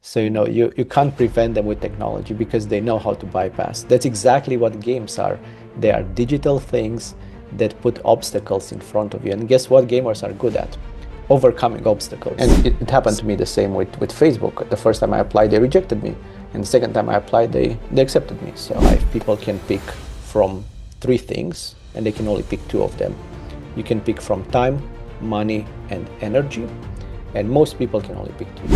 So, you can't prevent them with technology because they know how to bypass. That's exactly what games are. They are digital things that put obstacles in front of you. And guess what gamers are good at? Overcoming obstacles. And it happened to me the same with Facebook. The first time I applied, they rejected me. And the second time I applied, they accepted me. So if people can pick from three things, and they can only pick two of them. You can pick from time, money, and energy. And most people can only pick two.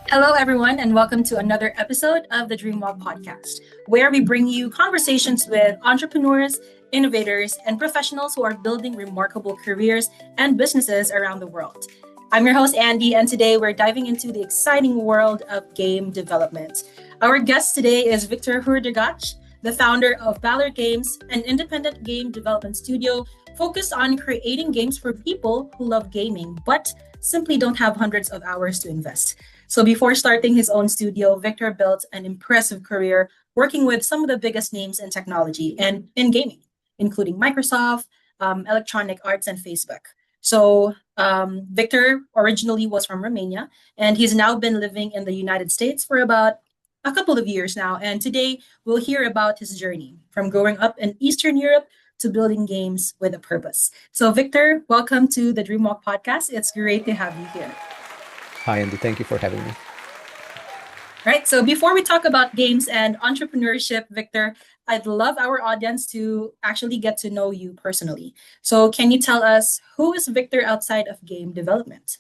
Hello, everyone, and welcome to another episode of the DreamWalk podcast, where we bring you conversations with entrepreneurs, innovators, and professionals who are building remarkable careers and businesses around the world. I'm your host, Andy, and today we're diving into the exciting world of game development. Our guest today is Victor Hurdugaci, the founder of Ballard Games, an independent game development studio focused on creating games for people who love gaming, but simply don't have hundreds of hours to invest. So before starting his own studio, Victor built an impressive career working with some of the biggest names in technology and in gaming, including Microsoft, Electronic Arts, and Facebook. So Victor originally was from Romania, and he's now been living in the United States for about a couple of years now. And today we'll hear about his journey from growing up in Eastern Europe to building games with a purpose. So Victor, welcome to the DreamWalk podcast. It's great to have you here. Hi, Andy. Thank you for having me. Right. So before we talk about games and entrepreneurship, Victor, I'd love our audience to actually get to know you personally. So can you tell us who is Victor outside of game development?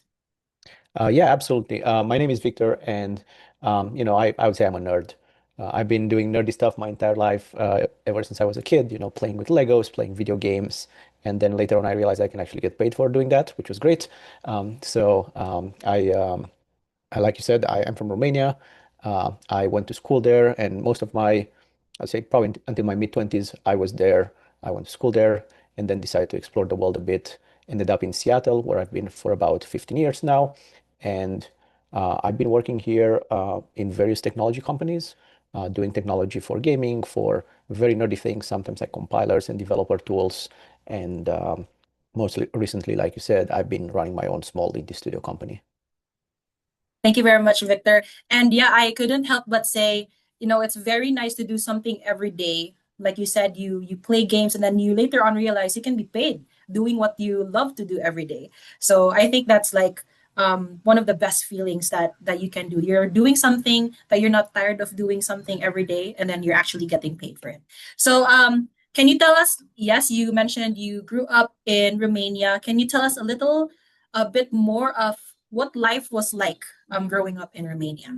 Yeah, absolutely. My name is Victor, and I would say I'm a nerd. I've been doing nerdy stuff my entire life, ever since I was a kid. Playing with Legos, playing video games, and then later on, I realized I can actually get paid for doing that, which was great. Like you said, I am from Romania. I went to school there, and most of I'd say probably until my mid-20s, I was there. I went to school there, and then decided to explore the world a bit. Ended up in Seattle, where I've been for about 15 years now. And I've been working here in various technology companies, doing technology for gaming, for very nerdy things, sometimes like compilers and developer tools. And mostly recently, like you said, I've been running my own small indie studio company. Thank you very much, Victor. And yeah, I couldn't help but say, it's very nice to do something every day. Like you said, you play games and then you later on realize you can be paid doing what you love to do every day. So I think that's like one of the best feelings that you can do. You're doing something that you're not tired of doing something every day, and then you're actually getting paid for it. So can you tell us, yes, you mentioned you grew up in Romania. Can you tell us a bit more of what life was like growing up in Romania?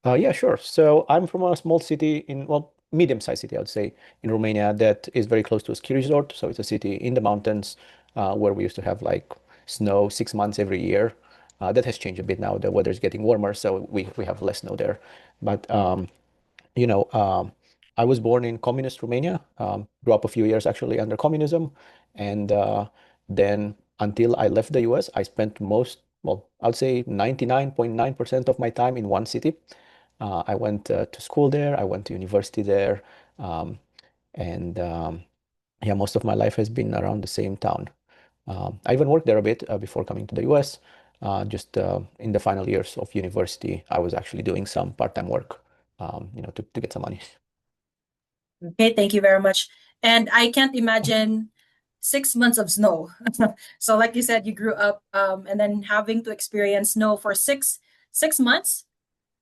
Yeah, sure. So I'm from a small city well, medium-sized city, I would say, in Romania that is very close to a ski resort. So it's a city in the mountains where we used to have like snow 6 months every year. That has changed a bit now. The weather is getting warmer, so we have less snow there. But you know, I was born in communist Romania, grew up a few years actually under communism, and then until I left the US, I spent well, I'd say 99.9% of my time in one city. I went to school there, I went to university there, um, and yeah, most of my life has been around the same town. I even worked there a bit before coming to the US. Just in the final years of university, I was actually doing some part-time work, to get some money. Okay, thank you very much. And I can't imagine 6 months of snow. So, like you said, you grew up and then having to experience snow for six months.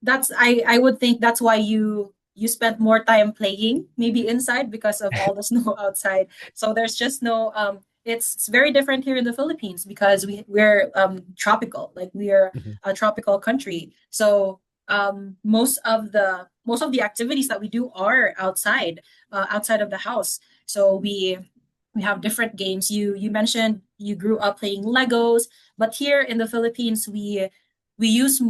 I would think that's why you spent more time playing, maybe inside because of all the snow outside. So there's just no it's very different here in the Philippines because we're tropical, like we are Mhm. a tropical country. So most of the activities that we do are outside of the house. So we have different games. You mentioned you grew up playing Legos, but here in the Philippines we use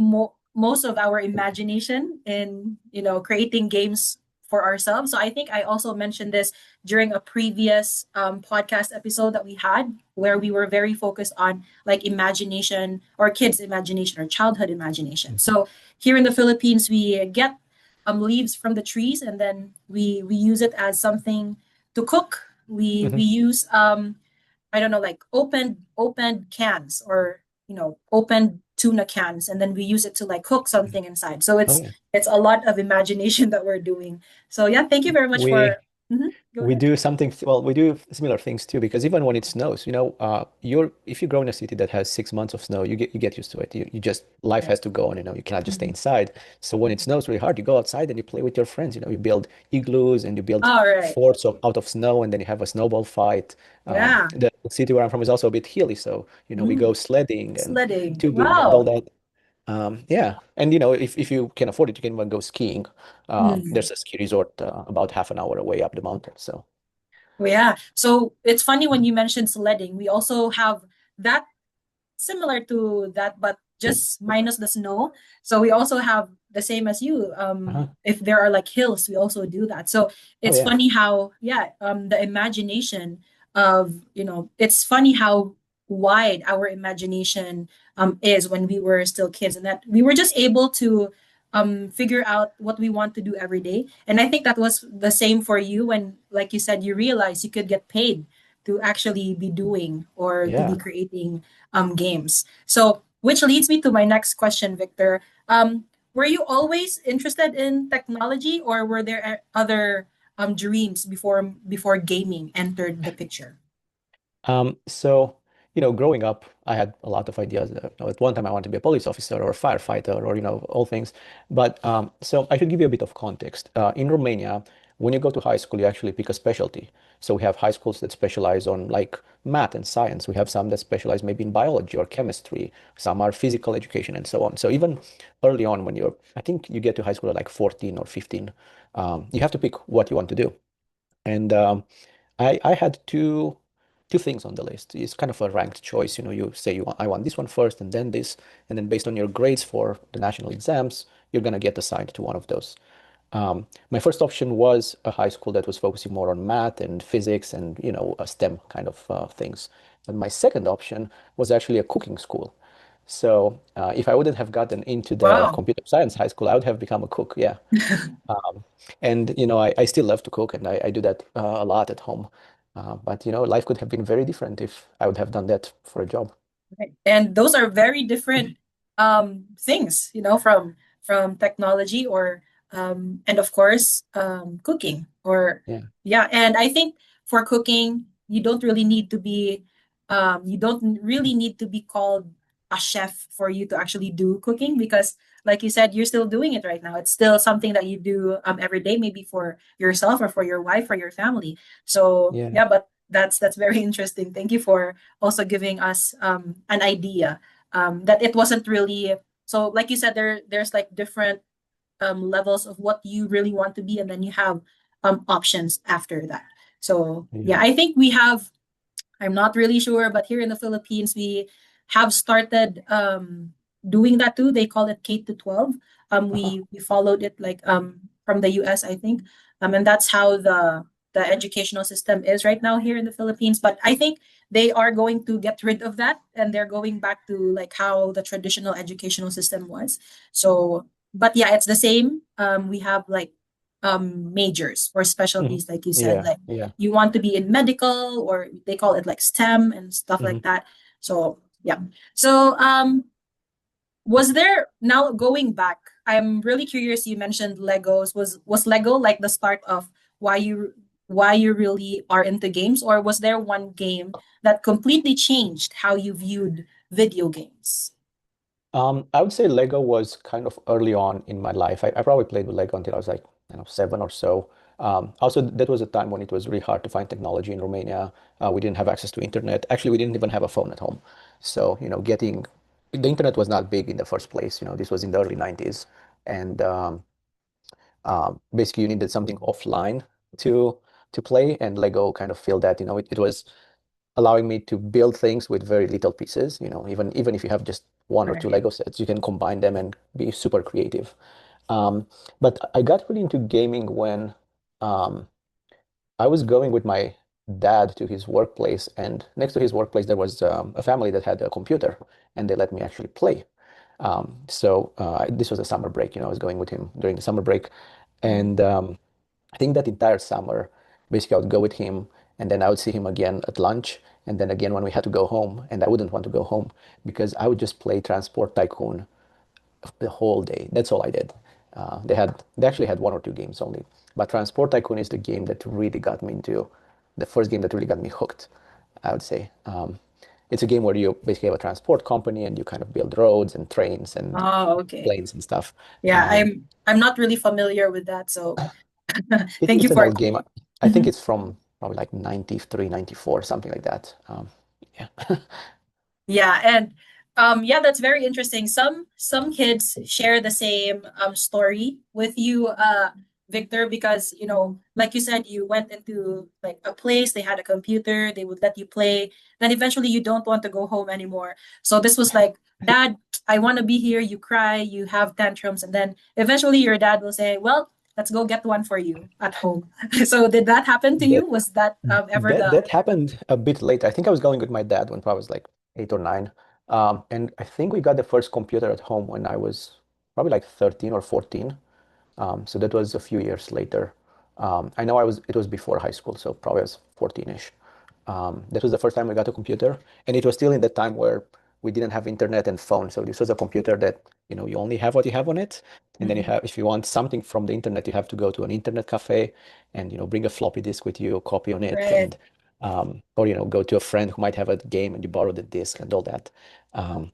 most of our imagination in creating games for ourselves. So I think I also mentioned this during a previous podcast episode that we had where we were very focused on like imagination or kids imagination or childhood imagination. So here in the Philippines we get leaves from the trees and then we use it as something to cook. We Mhm. use I don't know, like opened cans, or opened tuna cans, and then we use it to like cook something inside. So Oh it's yeah. it's a lot of imagination that we're doing. So yeah, thank you very much for. We Mhm, go We ahead. do something, well, we do similar things too, because even when it snows, if you grow in a city that has 6 months of snow, you get used to it. You just, life Right. has to go on, you cannot just stay Mhm. inside. So when it snows really hard, you go outside and you play with your friends, you build igloos and you build All right. forts out of snow, and then you have a snowball fight. Yeah. The city where I'm from is also a bit hilly, so we go Mhm. sledding and Sledding. tubing and all Wow. that. Yeah, and if you can afford it, you can even go skiing. Mm. There's a ski resort about half an hour away up the mountain. So Well, yeah. So it's funny when you mentioned sledding. We also have that, similar to that, but just minus the snow. So we also have the same as you. uh-huh. If there are like hills, we also do that. So Oh it's yeah, funny how, yeah, the imagination of, it's funny how wide our imagination is when we were still kids, and that we were just able to figure out what we want to do every day. And I think that was the same for you when, like you said, you realized you could get paid to actually be doing or to be yeah. creating games. So, which leads me to my next question, Victor. Were you always interested in technology, or were there other dreams before gaming entered the picture? So, growing up, I had a lot of ideas. At one time, I wanted to be a police officer or a firefighter or, all things. But so I should give you a bit of context. In Romania, when you go to high school, you actually pick a specialty. So we have high schools that specialize on like math and science. We have some that specialize maybe in biology or chemistry. Some are physical education and so on. So even early on, I think you get to high school at like 14 or 15, you have to pick what you want to do. And I had two things on the list. It's kind of a ranked choice. You say I want this one first and then this, and then based on your grades for the national exams, you're gonna get assigned to one of those. My first option was a high school that was focusing more on math and physics and STEM kind of things. But my second option was actually a cooking school. So if I wouldn't have gotten into the Wow. computer science high school, I would have become a cook. Yeah. Um, and I still love to cook, and I do that a lot at home. But life could have been very different if I would have done that for a job. Right. And those are very different things, from technology, or and of course cooking, or Yeah, yeah. And I think for cooking, you don't really need to be called a chef for you to actually do cooking, because like you said, you're still doing it right now. It's still something that you do every day, maybe for yourself or for your wife or your family. So yeah, yeah, but that's very interesting. Thank you for also giving us an idea that it wasn't really, so like you said, there's like different levels of what you really want to be, and then you have options after that. So yeah, yeah. I think we have, I'm not really sure, but here in the Philippines, we have started doing that too. They call it K to 12. Uh-huh. We followed it like from the US, I think, and that's how the educational system is right now here in the Philippines. But I think they are going to get rid of that, and they're going back to like how the traditional educational system was. So, but yeah, it's the same. We have like majors or Hmm. specialties, like you said, Yeah, like yeah. you want to be in medical, or they call it like STEM and stuff Hmm. like that. So yeah. So was there, now going back, I'm really curious, you mentioned Legos. Was Lego like the start of why you really are into games, or was there one game that completely changed how you viewed video games? I would say Lego was kind of early on in my life. I probably played with Lego until I was like, 7 or so. Also, that was a time when it was really hard to find technology in Romania. We didn't have access to internet. Actually, we didn't even have a phone at home. So, getting the internet was not big in the first place. This was in the early 90s. And basically, you needed something offline to play, and Lego kind of filled that. It was allowing me to build things with very little pieces. Even if you have just one or two Right. Lego sets, you can combine them and be super creative. Um, but I got really into gaming when um, I was going with my dad to his workplace, and next to his workplace there was a family that had a computer, and they let me actually play. So this was a summer break. I was going with him during the summer break, Mhm. and I think that entire summer, basically, I would go with him, and then I would see him again at lunch, And then again, when we had to go home, and I wouldn't want to go home because I would just play Transport Tycoon the whole day. That's all I did. They actually had one or two games only, but Transport Tycoon is the game that really got me into the first game that really got me hooked, I would say. It's a game where you basically have a transport company and you kind of build roads and trains and Oh, okay. planes and stuff. Yeah, Um, I'm not really familiar with that, so it's, thank you it's an for old game. explaining. I think Mhm. it's from probably like 93, 94, something like that. Yeah. Yeah, and yeah, that's very interesting. Some kids share the same story with you, Victor, because like you said, you went into like a place, they had a computer, they would let you play, then eventually you don't want to go home anymore. So this was like, Dad, I want to be here. You cry, you have tantrums, and then eventually your dad will say, well, let's go get one for you at home. So did that happen to That you? Was that ever that the that happened a bit later. I think I was going with my dad when I was like 8 or 9. And I think we got the first computer at home when I was probably like 13 or 14. So that was a few years later. I know it was before high school, so probably I was 14-ish. That was the first time we got a computer, and it was still in the time where we didn't have internet and phone. So this was a computer that, you only have what you have on it. And then Mhm. if you want something from the internet, you have to go to an internet cafe and, bring a floppy disk with you, copy on it, Right? and or, go to a friend who might have a game and you borrow the disk and all that. Um,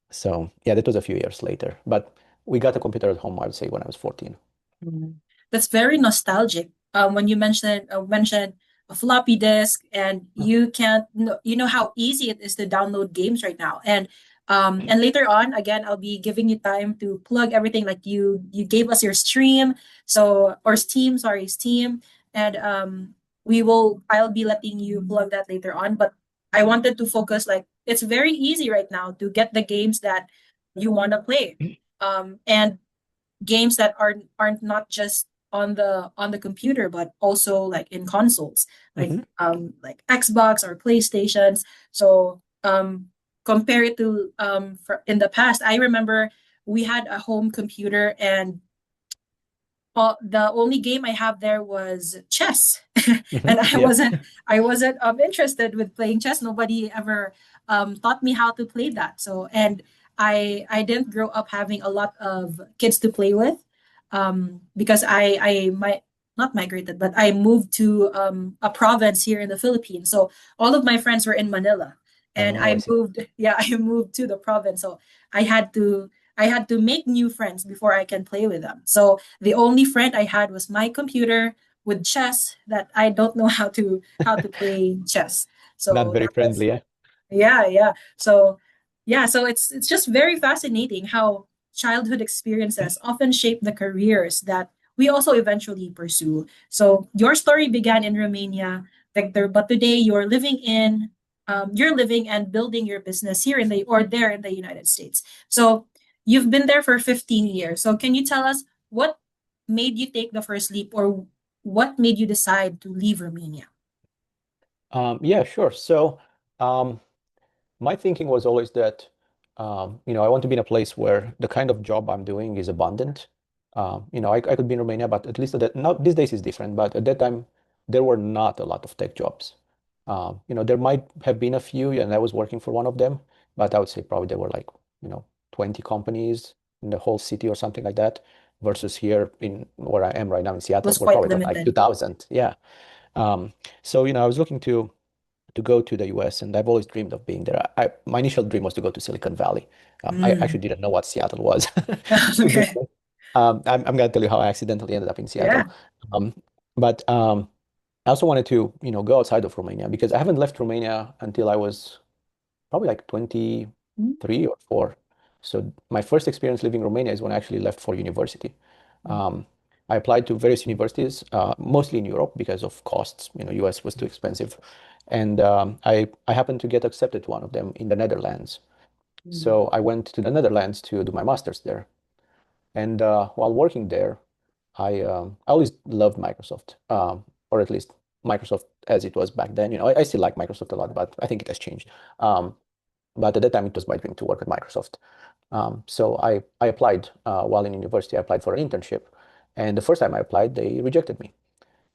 so yeah, that was a few years later, but we got a computer at home, I would say, when I was 14. Mm. That's very nostalgic. When you mentioned a floppy disk, and you know how easy it is to download games right now, and later on, again, I'll be giving you time to plug everything. Like you gave us your stream, so or Steam, sorry, Steam, and I'll be letting you plug that later on. But I wanted to focus, like it's very easy right now to get the games that you want to play. And games that aren't not just on the computer but also like in consoles Mhm. like Xbox or PlayStations. So compare it to in the past. I remember we had a home computer, and the only game I have there was chess. And Mhm. I Yeah. wasn't I wasn't interested with playing chess. Nobody ever taught me how to play that. So, and I didn't grow up having a lot of kids to play with, because I not migrated, but I moved to a province here in the Philippines. So all of my friends were in Manila, and Oh, I see. I moved to the province. So I had to I had to make new friends before I can play with them. So the only friend I had was my computer with chess, that I don't know how to play chess. Not So very that was, friendly, yeah. yeah, yeah. So yeah, so it's just very fascinating how childhood experiences often shape the careers that we also eventually pursue. So your story began in Romania, Victor, but today you're living and building your business here in the or there in the United States. So you've been there for 15 years. So can you tell us what made you take the first leap, or what made you decide to leave Romania? Yeah, sure. So, um, my thinking was always that, I want to be in a place where the kind of job I'm doing is abundant. I could be in Romania, but at least now these days is different. But at that time, there were not a lot of tech jobs. There might have been a few, and I was working for one of them, but I would say probably there were like, 20 companies in the whole city or something like that, versus here in where I am right now in Seattle, Was we're quite probably got like limited. 2,000. Yeah. So, I was looking to go to the US, and I've always dreamed of being there. My initial dream was to go to Silicon Valley. I actually Mm. didn't know what Seattle was to begin Okay. with. I'm going to tell you how I accidentally ended up in Yeah. Seattle. Um, but I also wanted to, go outside of Romania because I haven't left Romania until I was probably like 23 or 4. So my first experience living in Romania is when I actually left for university. Mm. Um, I applied to various universities, mostly in Europe because of costs. US was too expensive, and I happened to get accepted to one of them in the Netherlands. Mm. So I went to the Netherlands to do my master's there. And while working there, I always loved Microsoft, or at least Microsoft as it was back then. I still like Microsoft a lot, but I think it has changed. Um, but at that time, it was my dream to work with Microsoft. So I applied while in university. I applied for an internship, and the first time I applied, they rejected me.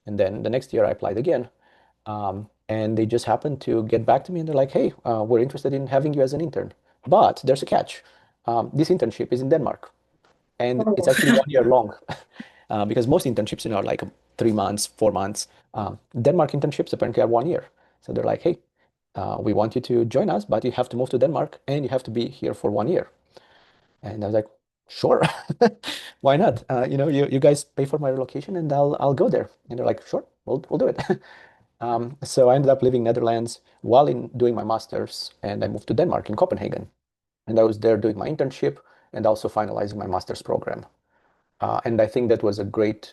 And then the next year, I applied again. And they just happened to get back to me and they're like, hey, we're interested in having you as an intern. But there's a catch. This internship is in Denmark and Oh. it's actually 1 year long because most internships, are like 3 months, 4 months. Denmark internships apparently are 1 year. So they're like, hey, we want you to join us, but you have to move to Denmark and you have to be here for 1 year. And I was like, sure, why not? You guys pay for my relocation and I'll go there. And they're like, sure, we'll do it. So I ended up living Netherlands while in doing my master's, and I moved to Denmark in Copenhagen. And I was there doing my internship and also finalizing my master's program. And I think that was a great,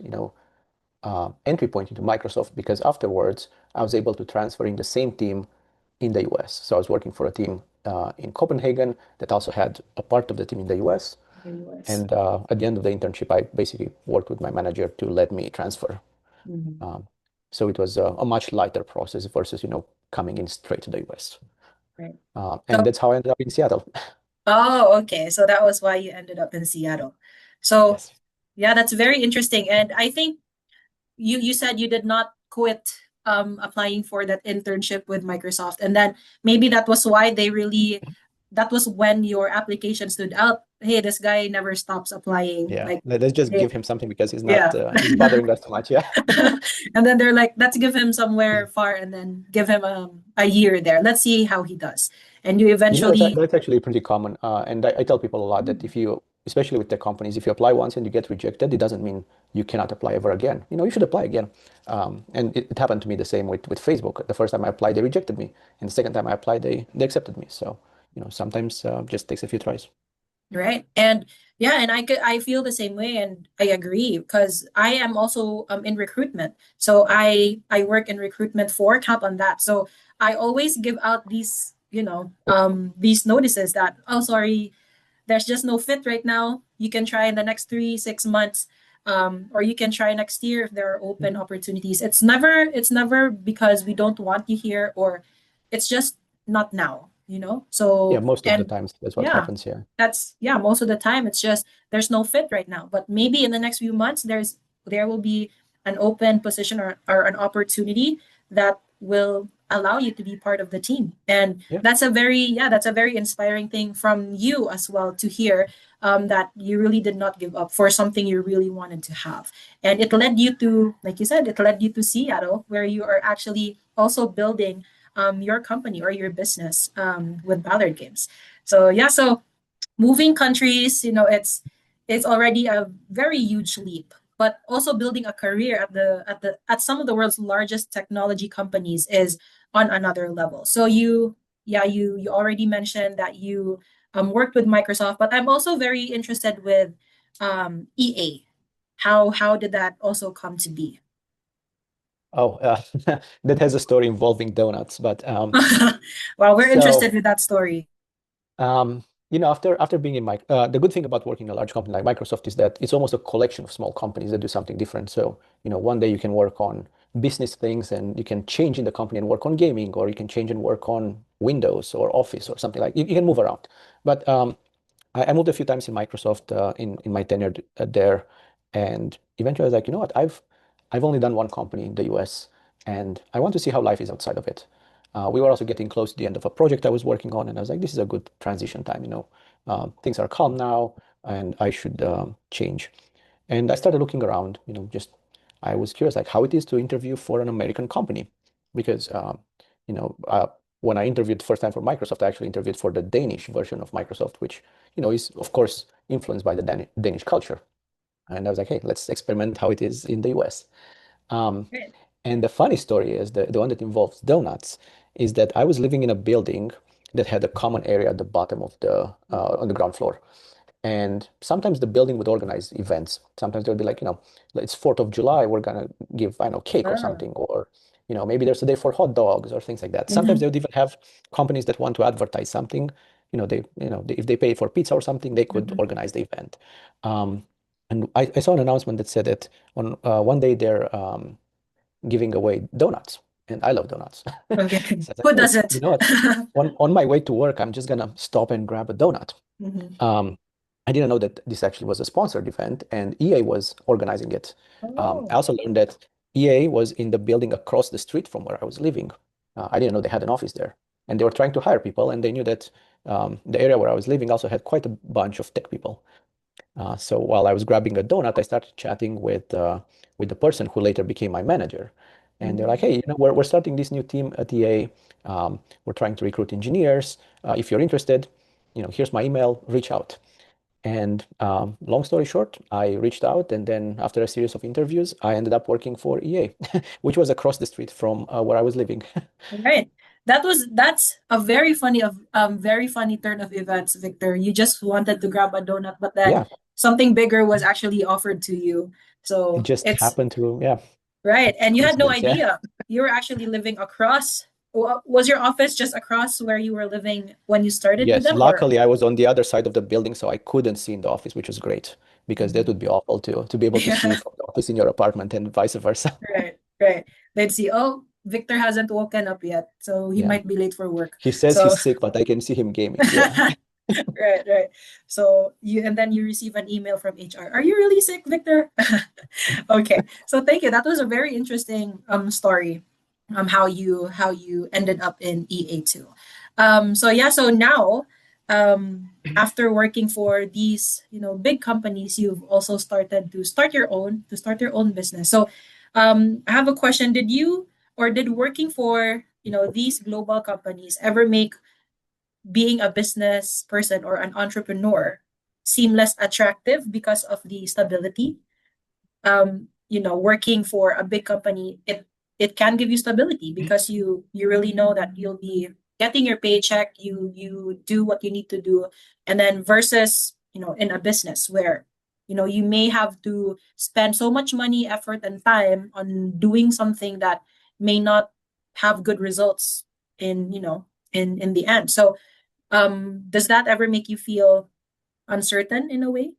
entry point into Microsoft because afterwards I was able to transfer in the same team in the US. So I was working for a team in Copenhagen that also had a part of the team in the US. The US. And at the end of the internship, I basically worked with my manager to let me transfer. Mhm. Um, so it was a much lighter process versus, coming in straight to the US. Right. And that's how I ended up in Seattle. Oh, okay. So that was why you ended up in Seattle. So Yes. yeah, that's very interesting. And I think you said you did not quit applying for that internship with Microsoft. And then maybe that was why that was when your application stood out. Hey, this guy never stops applying. Yeah. Like, Let's just they- give him something because yeah. he's bothering us too much. Yeah. And then they're like, let's give him somewhere far and then give him a year there. Let's see how he does. And you eventually, That's actually pretty common. And I tell people a lot that if you, especially with tech companies, if you apply once and you get rejected, it doesn't mean you cannot apply ever again. You should apply again. And it happened to me the same with Facebook. The first time I applied, they rejected me. And the second time I applied, they accepted me. So, sometimes just takes a few tries. right? And yeah, and I feel the same way and I agree because I am also in recruitment. So I work in recruitment for Cap on that. So I always give out these, these notices that, oh, sorry, there's just no fit right now. You can try in the next 3, 6 months, or you can try next year if there are open opportunities. It's never because we don't want you here or it's just not now. Yeah, So most of the and times that's what yeah, happens here. that's yeah, most of the time it's just there's no fit right now. But maybe in the next few months there will be an open position or an opportunity that will allow you to be part of the team. And Yeah. that's a very inspiring thing from you as well to hear that you really did not give up for something you really wanted to have. And it led you to, like you said, it led you to Seattle, where you are actually also building your company or your business with Ballard Games. So yeah, so moving countries, it's already a very huge leap. But also building a career at some of the world's largest technology companies is on another level. So you already mentioned that you worked with Microsoft, but I'm also very interested with EA. How did that also come to be? Oh, that has a story involving donuts. But Well, we're so interested with that story. Um, after being in the good thing about working in a large company like Microsoft is that it's almost a collection of small companies that do something different. So, one day you can work on business things and you can change in the company and work on gaming, or you can change and work on Windows or Office or something like you can move around. But I moved a few times in Microsoft in my tenure there, and eventually I was like, you know what, I've only done one company in the US, and I want to see how life is outside of it. We were also getting close to the end of a project I was working on, and I was like, this is a good transition time. Things are calm now, and I should change. And I started looking around. Just I was curious, like how it is to interview for an American company, because you know, uh, when I interviewed the first time for Microsoft, I actually interviewed for the Danish version of Microsoft, which is of course influenced by the Danish culture. And I was like, hey, let's experiment how it is in the US. Um, Great. and the funny story is the one that involves donuts is that I was living in a building that had a common area at the bottom of the on the ground floor. And sometimes the building would organize events. Sometimes they'll be like, it's 4th of July, we're gonna give, I don't know, cake or Ah. something, or maybe there's a day for hot dogs or things like that. Sometimes Mhm, they would even have companies that want to advertise something. If they pay for pizza or something, they could mhm. organize the event. Um, and I saw an announcement that said that on one day they're giving away donuts, and I love donuts. Okay. So I was like, Who hey, doesn't? you know what? On my way to work, I'm just gonna stop and grab a donut. Mhm. Um, I didn't know that this actually was a sponsored event, and EA was organizing it. I Oh. also learned that EA was in the building across the street from where I was living. I didn't know they had an office there, and they were trying to hire people, and they knew that the area where I was living also had quite a bunch of tech people. So while I was grabbing a donut, I started chatting with the person who later became my manager. And they're like, Mhm. hey, we're starting this new team at EA. We're trying to recruit engineers. If you're interested, here's my email, reach out. And long story short, I reached out, and then after a series of interviews, I ended up working for EA, which was across the street from where I was living. Right. That's a very funny turn of events, Victor. You just wanted to grab a donut, but then Yeah, something bigger was actually offered to you. it So just it's happened to, yeah, right. And you had no coincidence. Yeah. idea. You were actually living across. Was your office just across where you were living when you started with Yes, them, or? luckily I was on the other side of the building, so I couldn't see in the office, which was great because that Mhm. would be awful to be able to see Yeah. from the office in your apartment and vice versa. Right. Right. They'd see, oh, Victor hasn't woken up yet, so he Yeah. might be late for work. He says So he's sick, but I can see him gaming. Yeah. right, right. So and then you receive an email from HR. Are you really sick, Victor? Okay. So thank you. That was a very interesting story. How you ended up in EA2. So yeah, so now after working for these, big companies, you've also started to start your own business. So I have a question. Did you or did working for, these global companies ever make being a business person or an entrepreneur seem less attractive because of the stability? Working for a big company, it can give you stability because you really know that you'll be getting your paycheck, you do what you need to do, and then versus, in a business where, you may have to spend so much money, effort, and time on doing something that may not have good results in the end. So does that ever make you feel uncertain in a way?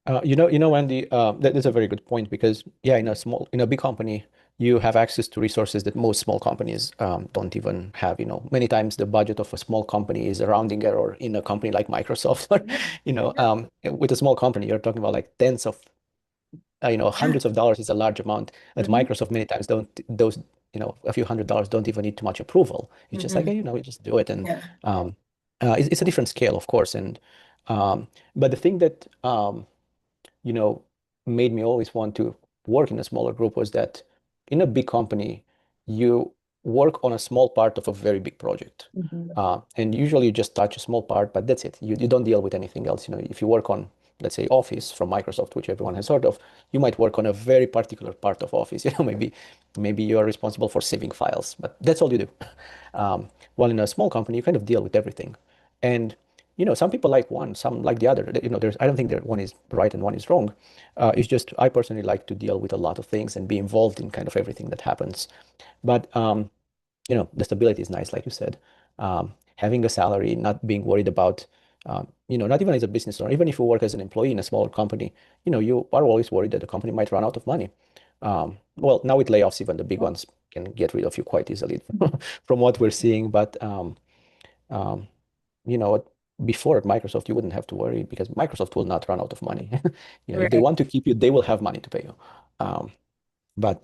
Andy, that is a very good point because yeah, in a big company, you have access to resources that most small companies don't even have. Many times the budget of a small company is a rounding error in a company like Microsoft. Or, Yeah, yeah, with a small company, you're talking about like tens of yeah. hundreds of dollars is a large amount. At Mm-hmm, Microsoft, many times don't those, a few $100s don't even need too much approval. It's just like, mm-hmm. hey, you just do it. And Yeah. um, it's a different scale, of course. And but the thing that you know, made me always want to work in a smaller group was that in a big company, you work on a small part of a very big project. Mm-hmm. And usually you just touch a small part, but that's it. You don't deal with anything else. If you work on, let's say, Office from Microsoft, which everyone has heard of, you might work on a very particular part of Office. Maybe you are responsible for saving files, but that's all you do. While in a small company, you kind of deal with everything. And some people like one, some like the other. I don't think that one is right and one is wrong. It's just I personally like to deal with a lot of things and be involved in kind of everything that happens. But the stability is nice, like you said. Having a salary, not being worried about, not even as a business owner, even if you work as an employee in a smaller company, you are always worried that the company might run out of money. Well, now with layoffs, even the big ones can get rid of you quite easily from what we're seeing. But um, you know, before at Microsoft, you wouldn't have to worry because Microsoft will not run out of money. If they Right. want to keep you, they will have money to pay you. Um, but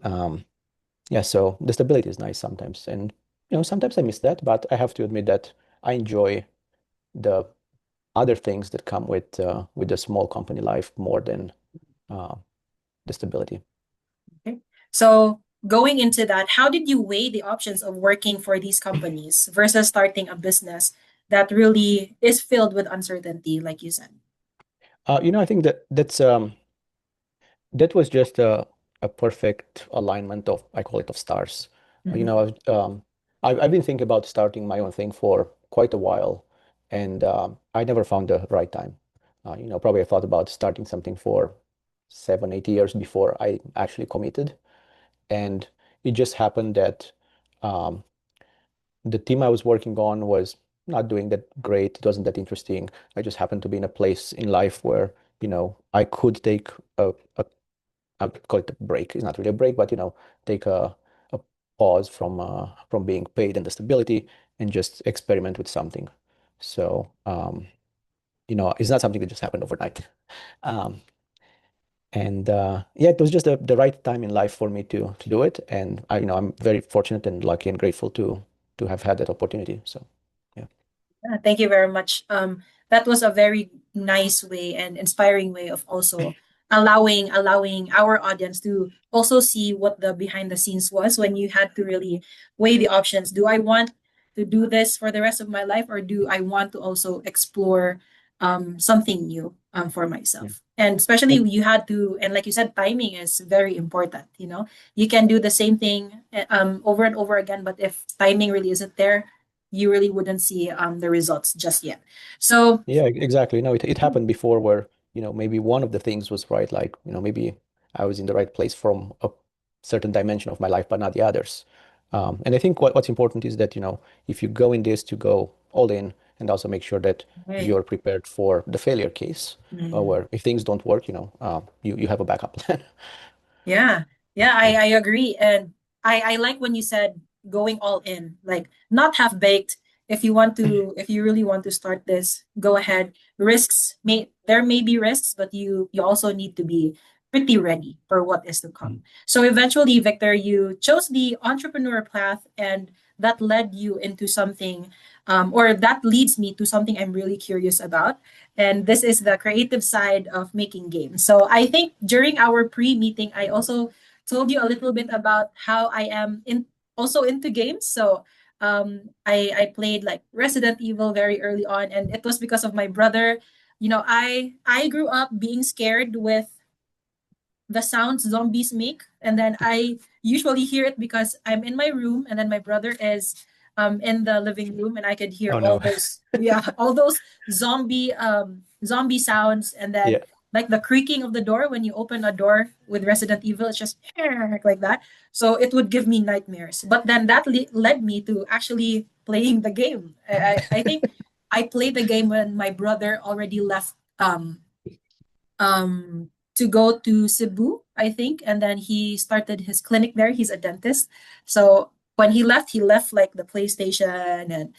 yeah, so the stability is nice sometimes, and sometimes I miss that. But I have to admit that I enjoy the other things that come with the small company life more than uh, the stability. Okay. So going into that, how did you weigh the options of working for these companies versus starting a business that really is filled with uncertainty, like you said? I think that was just a perfect alignment of, I call it, of stars. Mm-hmm. I've been thinking about starting my own thing for quite a while, and I never found the right time. Probably I thought about starting something for 7, 8 years before I actually committed, and it just happened that um, the team I was working on was not doing that great. It wasn't that interesting. I just happened to be in a place in life where, I could take a I would call it a break. It's not really a break, but take a pause from being paid and the stability and just experiment with something. So it's not something that just happened overnight. Um, and yeah, it was just the right time in life for me to do it. And I'm very fortunate and lucky and grateful to to have had that opportunity. So yeah. Thank you very much. That was a very nice way and inspiring way of also allowing our audience to also see what the behind the scenes was when you had to really weigh the options. Do I want to do this for the rest of my life, or do I want to also explore something new for Yeah. myself? And especially And you had to, and like you said, timing is very important. You can do the same thing over and over again, but if timing really isn't there, you really wouldn't see the results just yet. So, yeah, exactly. No, it happened before where, maybe one of the things was right, like, maybe I was in the right place from a certain dimension of my life, but not the others. And I think what's important is that, if you go in this to go all in and also make sure that right. you're prepared for the failure case, Mm. where if things don't work, you have a backup plan. Yeah, yeah, I, Yeah. I agree. And I like when you said going all in, like not half baked. If you really want to start this, go ahead. There may be risks, but you also need to be pretty ready for what is to come. Mhm. So eventually, Victor, you chose the entrepreneur path, and that led you into something, or that leads me to something I'm really curious about. And this is the creative side of making games. So I think during our pre-meeting, I also told you a little bit about how I am also into games. So I played like Resident Evil very early on, and it was because of my brother. I grew up being scared with the sounds zombies make, and then I usually hear it because I'm in my room, and then my brother is in the living room, and I could hear Oh all no. those, yeah, all those zombie sounds, and then Yeah. like the creaking of the door when you open a door with Resident Evil. It's just like that. So it would give me nightmares, but then that led me to actually playing the game. I think I played the game when my brother already left to go to Cebu, I think, and then he started his clinic there. He's a dentist. So when he left like the PlayStation, and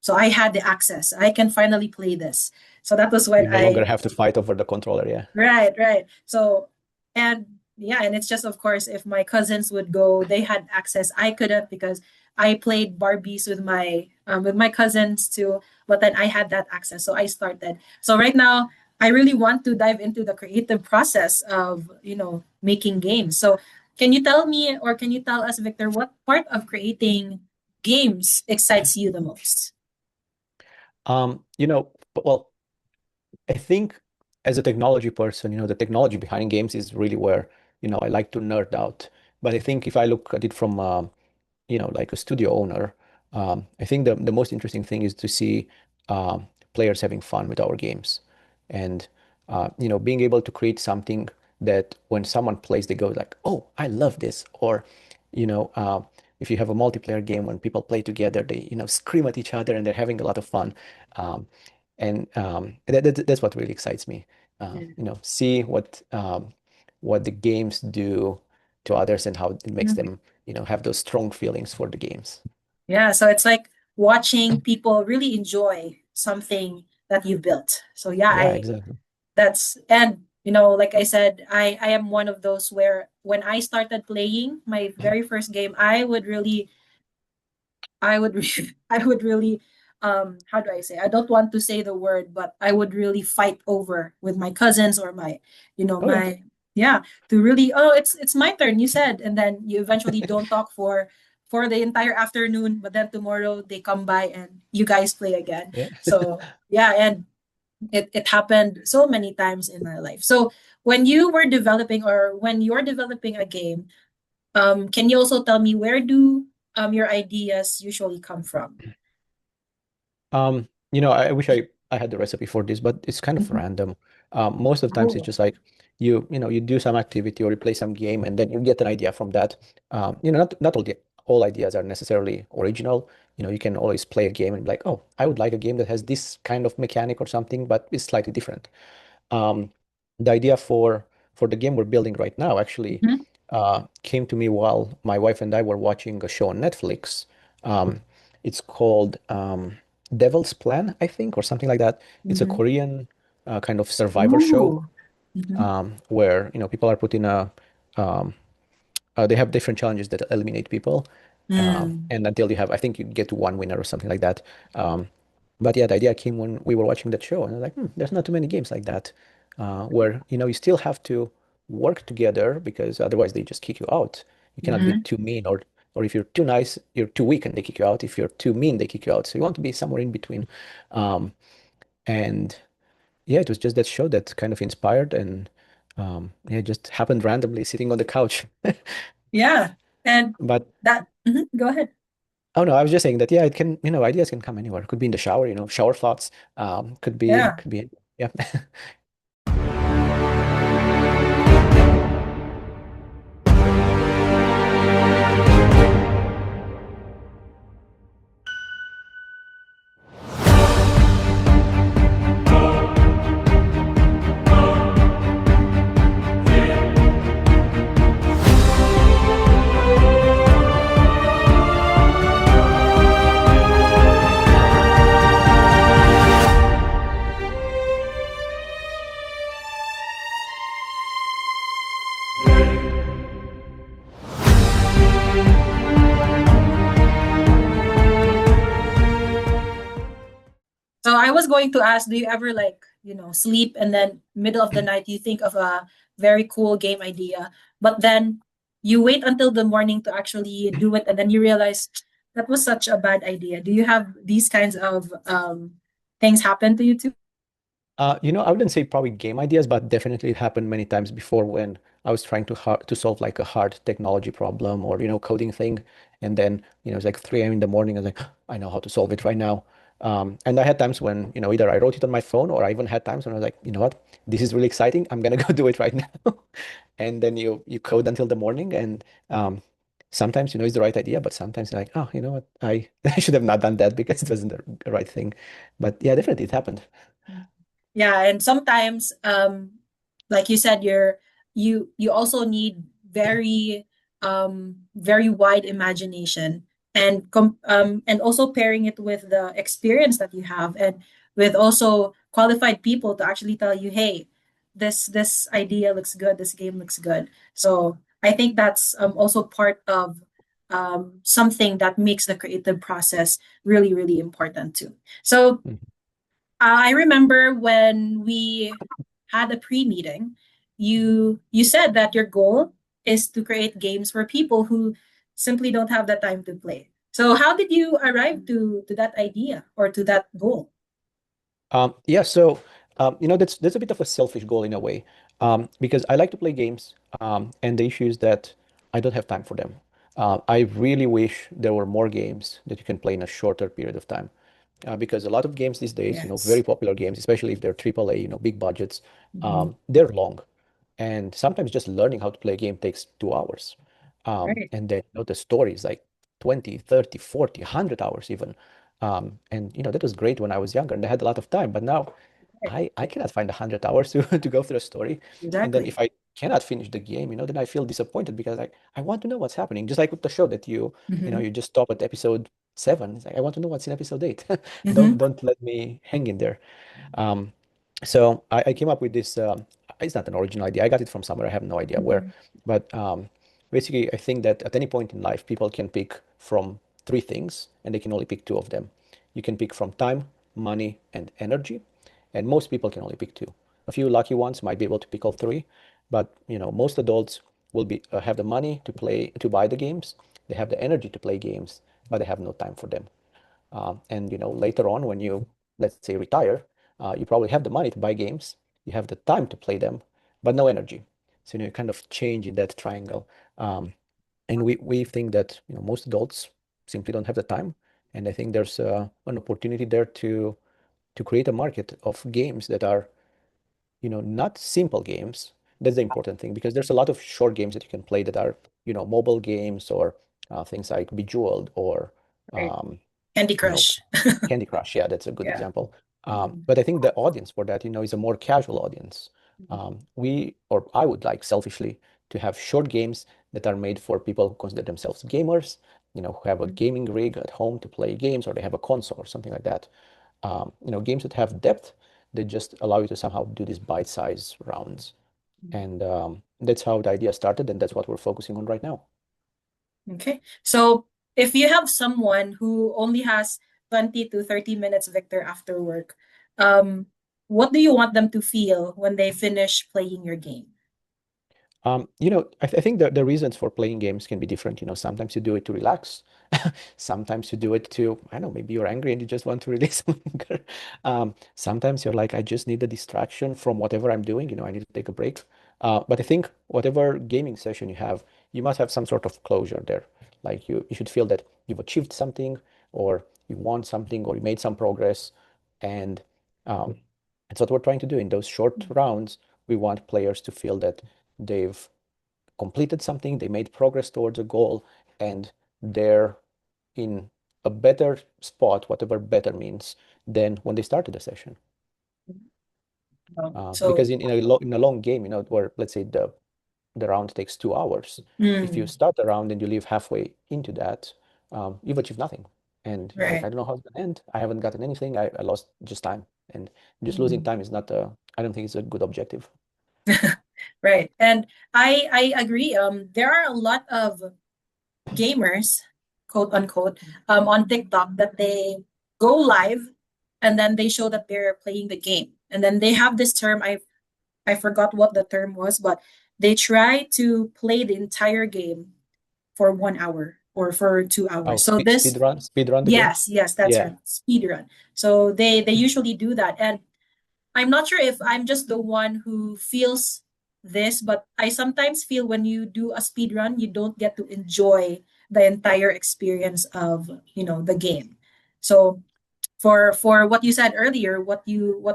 so I had the access. I can finally play this. So that was when You no longer I have to fight over the controller. Yeah. right, right. So and yeah, and it's just of course if my cousins would go, they had access. I couldn't because I played Barbies with my cousins too, but then I had that access. So I started. So right now I really want to dive into the creative process of, making games. So can you tell me, or can you tell us, Victor, what part of creating games excites you the most? Well, I think as a technology person, the technology behind games is really where, I like to nerd out. But I think if I look at it from, like a studio owner, I think the most interesting thing is to see players having fun with our games, and being able to create something that when someone plays, they go like, "Oh, I love this," or you know, uh, if you have a multiplayer game when people play together, they scream at each other and they're having a lot of fun, um, and that's what really excites me. See what the games do to others and how it makes them have those strong feelings for the games. Yeah, so it's like watching people really enjoy something that you built. So yeah, Yeah, I exactly. that's and like I said, I am one of those where when I started playing my very first game, I would really how do I say? I don't want to say the word, but I would really fight over with my cousins or Oh yeah, my yeah, to really, oh, it's my turn, you said, and then you eventually don't talk for the entire afternoon, but then tomorrow they come by and you guys play again. yeah. So yeah, and it happened so many times in my life. So when you were developing, or when you're developing a game, can you also tell me where do your ideas usually come from? I wish I had the recipe for this, but it's kind of Mhm. random. Most of the times it's Oh. just like you do some activity or you play some game and then you get an idea from that. Not all ideas are necessarily original. You can always play a game and be like, oh, I would like a game that has this kind of mechanic or something, but it's slightly different. Um, the idea for the game we're building right now actually Mhm. came to me while my wife and I were watching a show on Netflix. It's called Devil's Plan, I think, or something like that. It's a Mhm. Korean kind of survivor show Ooh. Mhm. where people are put in a they have different challenges that eliminate people, Mm. And until you have, I think you get to one winner or something like that. Um, but yeah, the idea came when we were watching that show, and I was like, there's not too many games like that, where you still have to work together because otherwise they just kick you out. You cannot be Hmm. too mean, or if you're too nice, you're too weak and they kick you out. If you're too mean, they kick you out. So you want to be somewhere in between. Um, and yeah, it was just that show that kind of inspired, and yeah, it just happened randomly sitting on the couch. Yeah. And But that, mhm, go ahead. oh no, I was just saying that yeah, it can, ideas can come anywhere. It could be in the shower, shower thoughts. Yeah. Could be, yeah. So I was going to ask, do you ever like, sleep and then middle of the night you think of a very cool game idea, but then you wait until the morning to actually do it and then you realize that was such a bad idea. Do you have these kinds of things happen to you too? I wouldn't say probably game ideas, but definitely it happened many times before when I was trying to solve like a hard technology problem or coding thing, and then it's like 3 a.m. in the morning. I was like, I know how to solve it right now. And I had times when either I wrote it on my phone or I even had times when I was like, you know what, this is really exciting. I'm gonna go do it right now. And then you code until the morning, and sometimes it's the right idea, but sometimes you're like, oh, you know what, I I should have not done that because it wasn't the right thing. But yeah, definitely it happened. Yeah, and sometimes, like you said, you also need very wide imagination and also pairing it with the experience that you have and with also qualified people to actually tell you, hey, this idea looks good, this game looks good. So I think that's also part of something that makes the creative process really, really important too. So Mhm. I remember when we had a pre-meeting, you said that your goal is to create games for people who simply don't have the time to play. So how did you arrive to that idea or to that goal? Yeah, so that's a bit of a selfish goal in a way, because I like to play games, and the issue is that I don't have time for them. I really wish there were more games that you can play in a shorter period of time, because a lot of games these days, very Yes. popular games, especially if they're AAA, big budgets, Hmm. they're long, and sometimes just learning how to play a game takes 2 hours, Right. and then the story is like 20, 30, 40, 100 hours even. And that was great when I was younger and I had a lot of time, but now Right. I cannot find 100 hours to, to go through a story. And then Exactly. if I cannot finish the game, then I feel disappointed because I want to know what's happening. Just like with the show that Hmm. you just stop at episode 7. It's like, I want to know what's in episode 8. Hmm. Don't let me hang in there. Um, so I came up with this. It's not an original idea. I got it from somewhere. I have no idea where. Hmm. But basically, I think that at any point in life, people can pick from three things, and they can only pick two of them. You can pick from time, money, and energy, and most people can only pick two. A few lucky ones might be able to pick all three, but most adults will be have the money to buy the games. They have the energy to play games, but they have no time for them. And later on, when you, let's say, retire, you probably have the money to buy games, you have the time to play them, but no energy. So you kind of change in that triangle. Um, and we think that most adults simply don't have the time, and I think there's an opportunity there to create a market of games that are not simple games. That's the important thing because there's a lot of short games that you can play that are mobile games or things like Bejeweled or Right. um, Candy you know Crush. Candy Crush, yeah, that's a good Yeah. example. Mhm. But I think the audience for that, is a more casual audience. Or I would like selfishly to have short games that are made for people who consider themselves gamers, who have a gaming rig at home to play games, or they have a console or something like that. Games that have depth that just allow you to somehow do these bite-size rounds. And that's how the idea started, and that's what we're focusing on right now. Okay. So if you have someone who only has 20 to 30 minutes, Victor, after work, um, what do you want them to feel when they finish playing your game? I think the reasons for playing games can be different. Sometimes you do it to relax. Sometimes you do it to, I don't know, maybe you're angry and you just want to release some anger. Sometimes you're like, I just need a distraction from whatever I'm doing. I need to take a break. But I think whatever gaming session you have, you must have some sort of closure there. Like you should feel that you've achieved something, or you won something, or you made some progress. And um, that's what we're trying to do in those short rounds. We want players to feel that they've completed something, they made progress towards a goal, and they're in a better spot, whatever better means, than when they started the session. So, Because in a long game, where let's say the round takes 2 hours, if you mm, start a round and you leave halfway into that, you've achieved nothing. And you're like, right. I don't know how it's gonna end. I haven't gotten anything. I lost just time. And just losing Mm. time is not I don't think it's a good objective. Right. And I agree. There are a lot of gamers, quote unquote, on TikTok that they go live and then they show that they're playing the game. And then they have this term, I forgot what the term was, but they try to play the entire game for 1 hour or for 2 hours. Oh, So this, speed run the game. yes, that's Yeah. right, speed run. So they usually do that, and I'm not sure if I'm just the one who feels this, but I sometimes feel when you do a speed run, you don't get to enjoy the entire experience of, the game. So for what you said earlier, what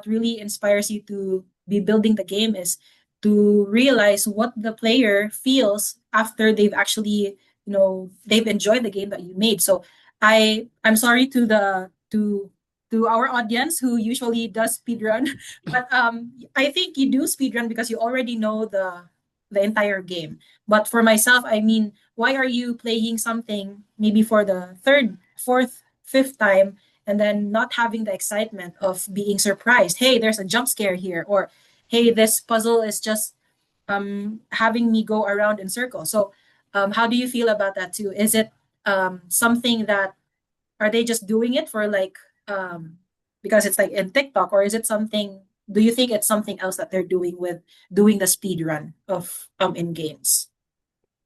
really inspires you to be building the game is to realize what the player feels after they've actually, they've enjoyed the game that you made. So I'm sorry to the to our audience who usually does speedrun, but I think you do speedrun because you already know the entire game. But for myself, I mean, why are you playing something maybe for the third, fourth, fifth time and then not having the excitement of being surprised? Hey, there's a jump scare here, or hey, this puzzle is just having me go around in circles. So, how do you feel about that too? Is it something that are they just doing it for like because it's like in TikTok, or is it something? Do you think it's something else that they're doing with doing the speed run of in games?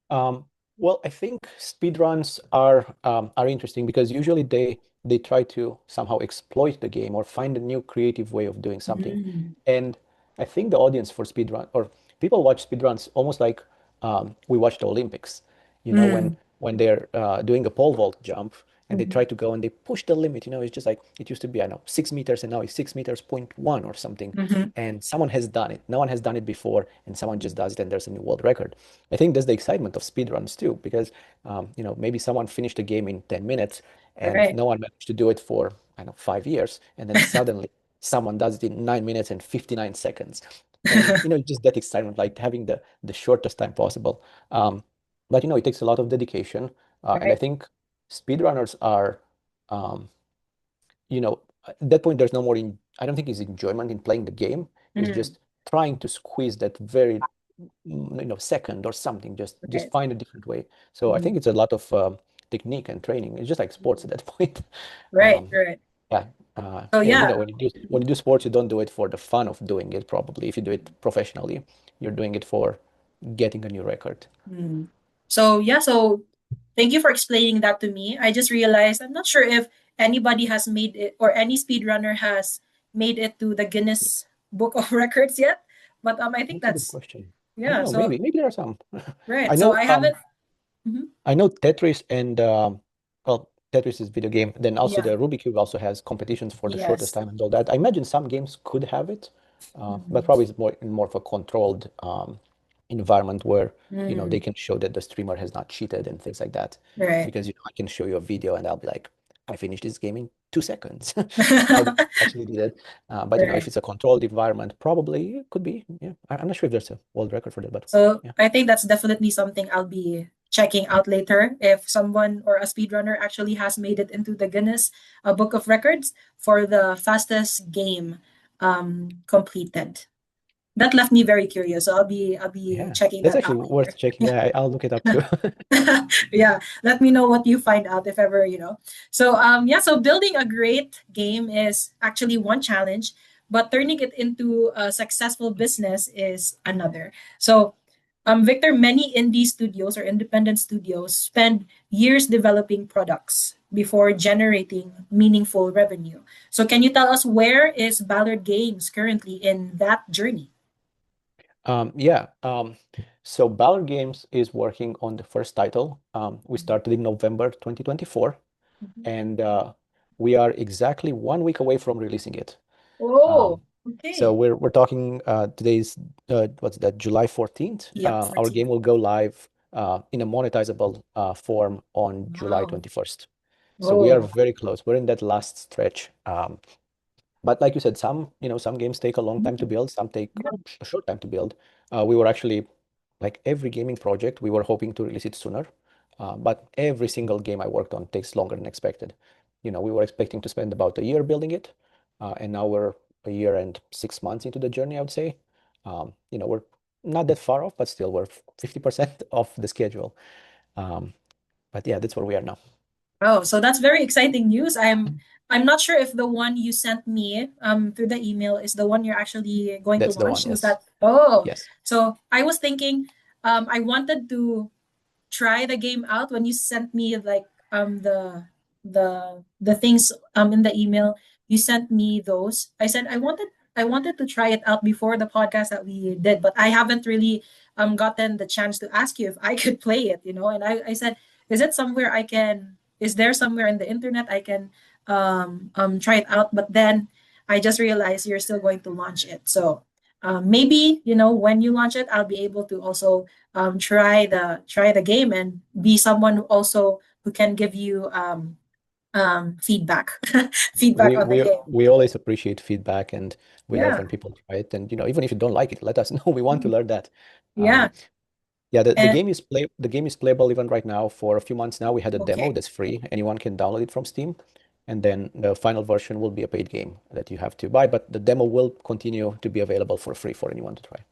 Um, well, I think speedruns are interesting because usually they try to somehow exploit the game or find a new creative way of doing something. Mm, And I think the audience for speedrun or people watch speedruns almost like we watch the Olympics. mm, When they're doing a pole vault jump and they try mhm, to go and they push the limit. It's just like it used to be, I know, 6 meters and now it's 6 meters point one or something. mhm. And someone has done it. No one has done it before, and someone just does it, and there's a new world record. I think that's the excitement of speedruns too, because maybe someone finished the game in 10 minutes and Right. no one managed to do it for, I don't know, 5 years, and then suddenly someone does it in 9 minutes and 59 seconds. And just that excitement, like having the shortest time possible. But it takes a lot of dedication. And I Right. think speedrunners are um, at that point there's no more I don't think it's enjoyment in playing the game. It's Mm, just trying to squeeze that very second or something, just right. find a different way. So I think Mhm, it's a lot of technique and training. It's just like sports at mhm. that point. Right. um, Right. yeah. So And yeah. when you do sports, you don't do it for the fun of doing it. Probably if you do it professionally, you're doing it for getting a new record. Mm. So yeah, so thank you for explaining that to me. I just realized I'm not sure if anybody has made it or any speedrunner has made it to the Guinness Book of Records yet. But I think That's a good that's question. I don't yeah. know, So maybe there are some. right. I So know I haven't. Mhm. I know Tetris and well, Tetris is video game. Then also Yeah. the Rubik Cube also has competitions for the shortest Yes. time and all that. I imagine some games could have it, but Mhm. probably it's more of a controlled environment where they Mm. can show that the streamer has not cheated and things like that. Right. Because I can show you a video and I'll be like, I finished this game in 2 seconds. How did I actually did it? But if Right. it's a controlled environment, probably it could be. Yeah, I'm not sure if there's a world record for that, but So yeah. I think that's definitely something I'll be checking out later if someone or a speedrunner actually has made it into the Guinness Book of Records for the fastest game completed. That left me very curious. So I'll be Yeah, checking that's that actually out worth later. checking. Yeah. Yeah, I'll look it up too. Yeah, let me know what you find out if ever, So yeah, so building a great game is actually one challenge, but turning it into a successful business is another. So Victor, many indie studios or independent studios spend years developing products before generating meaningful revenue. So can you tell us where is Ballard Games currently in that journey? Yeah, so Ballard Games is working on the first title. We started in November 2024, Mhm. and we are exactly 1 week away from releasing it. Oh, Um, so okay. we're talking today's what's that, July 14th. Yep, Our 14. game will go live in a monetizable form on July Wow. 21st. So we are Oh. very close. We're in that last stretch. But like you said, some games take a long time to build, some take a short time to build. We were actually, like every gaming project, we were hoping to release it sooner. But every single game I worked on takes longer than expected. We were expecting to spend about a year building it, and now we're a year and 6 months into the journey, I would say. We're not that far off, but still we're 50% off the schedule. Um, but yeah, that's where we are now. Oh, so that's very exciting news. I'm not sure if the one you sent me through the email is the one you're actually going to That's the launch. one, Is yes. that oh, Yes. so I was thinking I wanted to try the game out when you sent me like the things in the email. You sent me those. I said I wanted to try it out before the podcast that we did, but I haven't really gotten the chance to ask you if I could play it, and I said, is there somewhere in the internet I can try it out? But then I just realized you're still going to launch it. So maybe, when you launch it, I'll be able to also try the game and be someone who also who can give you feedback feedback We on the we game. we always appreciate feedback, and we love Yeah. when people try it. And even if you don't like it, let us know. We want to Mhm. learn that. Um, Yeah. yeah, the And game is playable even right now for a few months now. We had a demo okay. that's free. Anyone can download it from Steam, and then the final version will be a paid game that you have to buy. But the demo will continue to be available for free for anyone to try.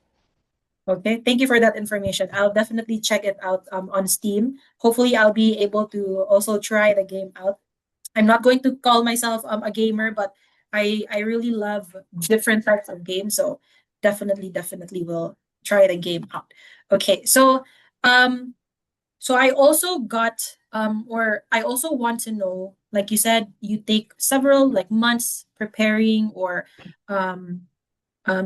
Okay, thank you for that information. I'll definitely check it out on Steam. Hopefully, I'll be able to also try the game out. I'm not going to call myself a gamer, but I really love different types of games. So definitely will try the game out. Okay, um, so I also I also want to know, like you said, you take several like months preparing or um,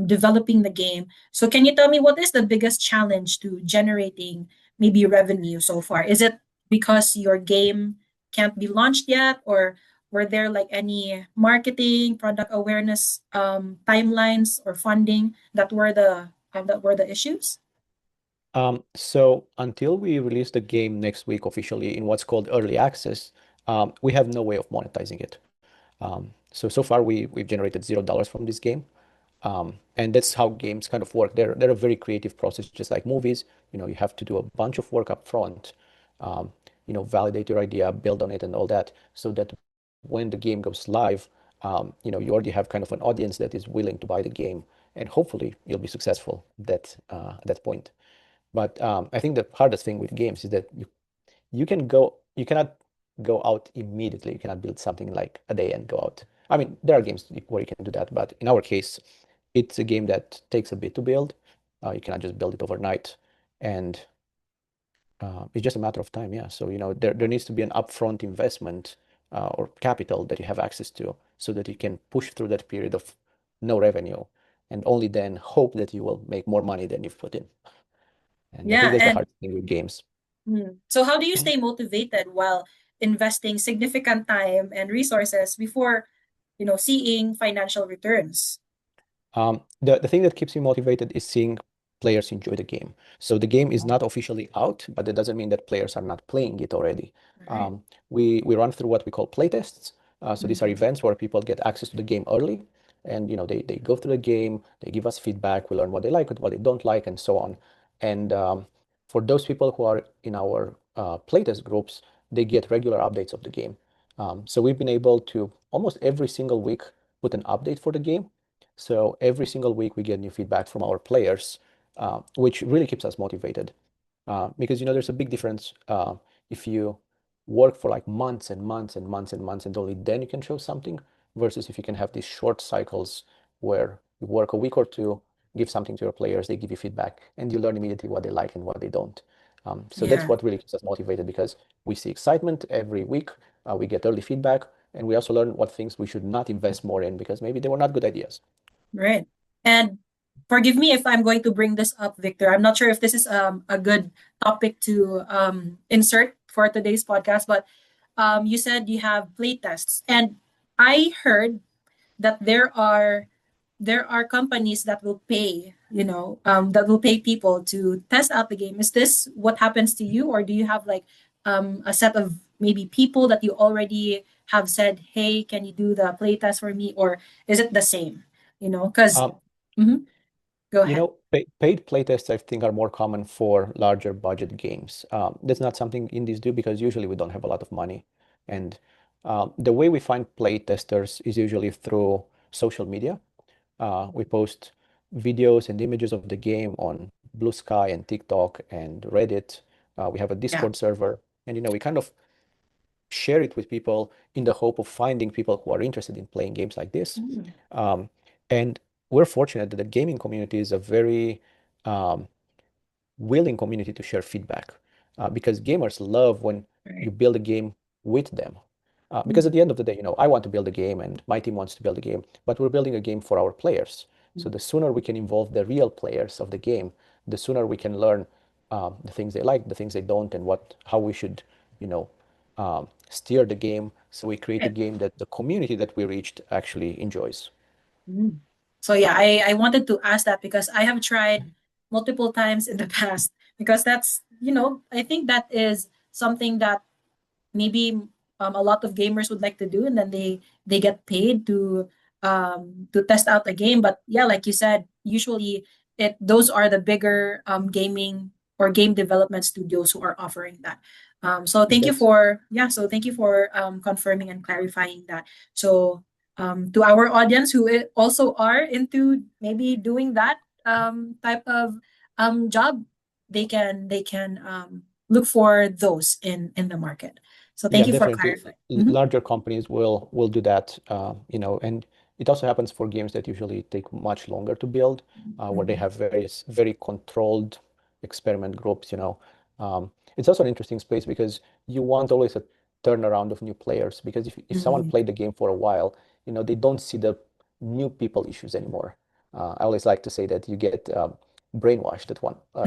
developing the game. So can you tell me what is the biggest challenge to generating maybe revenue so far? Is it because your game can't be launched yet, or were there like any marketing, product awareness timelines or funding that were the issues? So until we release the game next week officially in what's called early access, we have no way of monetizing it. So far we've generated $0 from this game. And that's how games kind of work. They're a very creative process, just like movies. You have to do a bunch of work up front, um, validate your idea, build on it, and all that, so that when the game goes live, you already have kind of an audience that is willing to buy the game, and hopefully you'll be successful at that point. But I think the hardest thing with games is that you cannot go out immediately. You cannot build something like a day and go out. I mean, there are games where you can do that, but in our case, it's a game that takes a bit to build. You cannot just build it overnight, and it's just a matter of time. Yeah. So there needs to be an upfront investment or capital that you have access to, so that you can push through that period of no revenue, and only then hope that you will make more money than you've put in. And I think Yeah, that's the and hardest thing with games. so how do you stay motivated while investing significant time and resources before, seeing financial returns? The thing that keeps me motivated is seeing players enjoy the game. So the game is All not officially out, but that doesn't mean that players are not playing it already. right. We run through what we call playtests. So these are Mhm. events where people get access to the game early, and they go through the game, they give us feedback, we learn what they like, what they don't like, and so on. And for those people who are in our playtest groups, they get regular updates of the game. So we've been able to almost every single week put an update for the game, So every single week we get new feedback from our players, which really keeps us motivated. Because there's a big difference if you work for like months and months and months and months and only then you can show something versus if you can have these short cycles where you work a week or two, give something to your players, they give you feedback, and you learn immediately what they like and what they don't. So that's Yeah, what really keeps us motivated because we see excitement every week, we get early feedback, and we also learn what things we should not invest more in because maybe they were not good ideas. right. And forgive me if I'm going to bring this up, Victor. I'm not sure if this is a good topic to insert for today's podcast, but you said you have play tests, and I heard that there are companies that will pay, that will pay people to test out the game. Is this what happens to you, or do you have like a set of maybe people that you already have said, hey, can you do the play test for me, or is it the same? Because Um, go ahead. Paid playtests, I think, are more common for larger budget games. That's not something indies do because usually we don't have a lot of money. And the way we find playtesters is usually through social media. We post videos and images of the game on Blue Sky and TikTok and Reddit. We have a Yeah. Discord server, and we kind of share it with people in the hope of finding people who are interested in playing games like this. Mm, Um, and we're fortunate that the gaming community is a very um, willing community to share feedback because gamers love when you right. build a game with them. Because at Mm, the end of the day, I want to build a game and my team wants to build a game, but we're building a game for our players. So the sooner we can involve the real players of the game, the sooner we can learn the things they like, the things they don't, and how we should, steer the game so we create a right. game that the community that we reached actually enjoys. Mm. So yeah, I wanted to ask that because I have tried multiple times in the past, because that's, I think that is something that maybe a lot of gamers would like to do, and then they get paid to test out the game. But yeah, like you said, usually those are the bigger gaming or game development studios who are offering that. So thank you That's for so thank you for confirming and clarifying that. So to our audience who also are into maybe doing that type of job, they can look for those in the market. So thank Yeah, you for definitely. clarifying. Mhm. Larger companies will do that, and it also happens for games that usually take much longer to build, where they Mhm. have very controlled experiment groups. It's also an interesting space because you want always a turnaround of new players because if someone Mhm. played the game for a while, they don't see the new people issues anymore. I always like to say that you get brainwashed at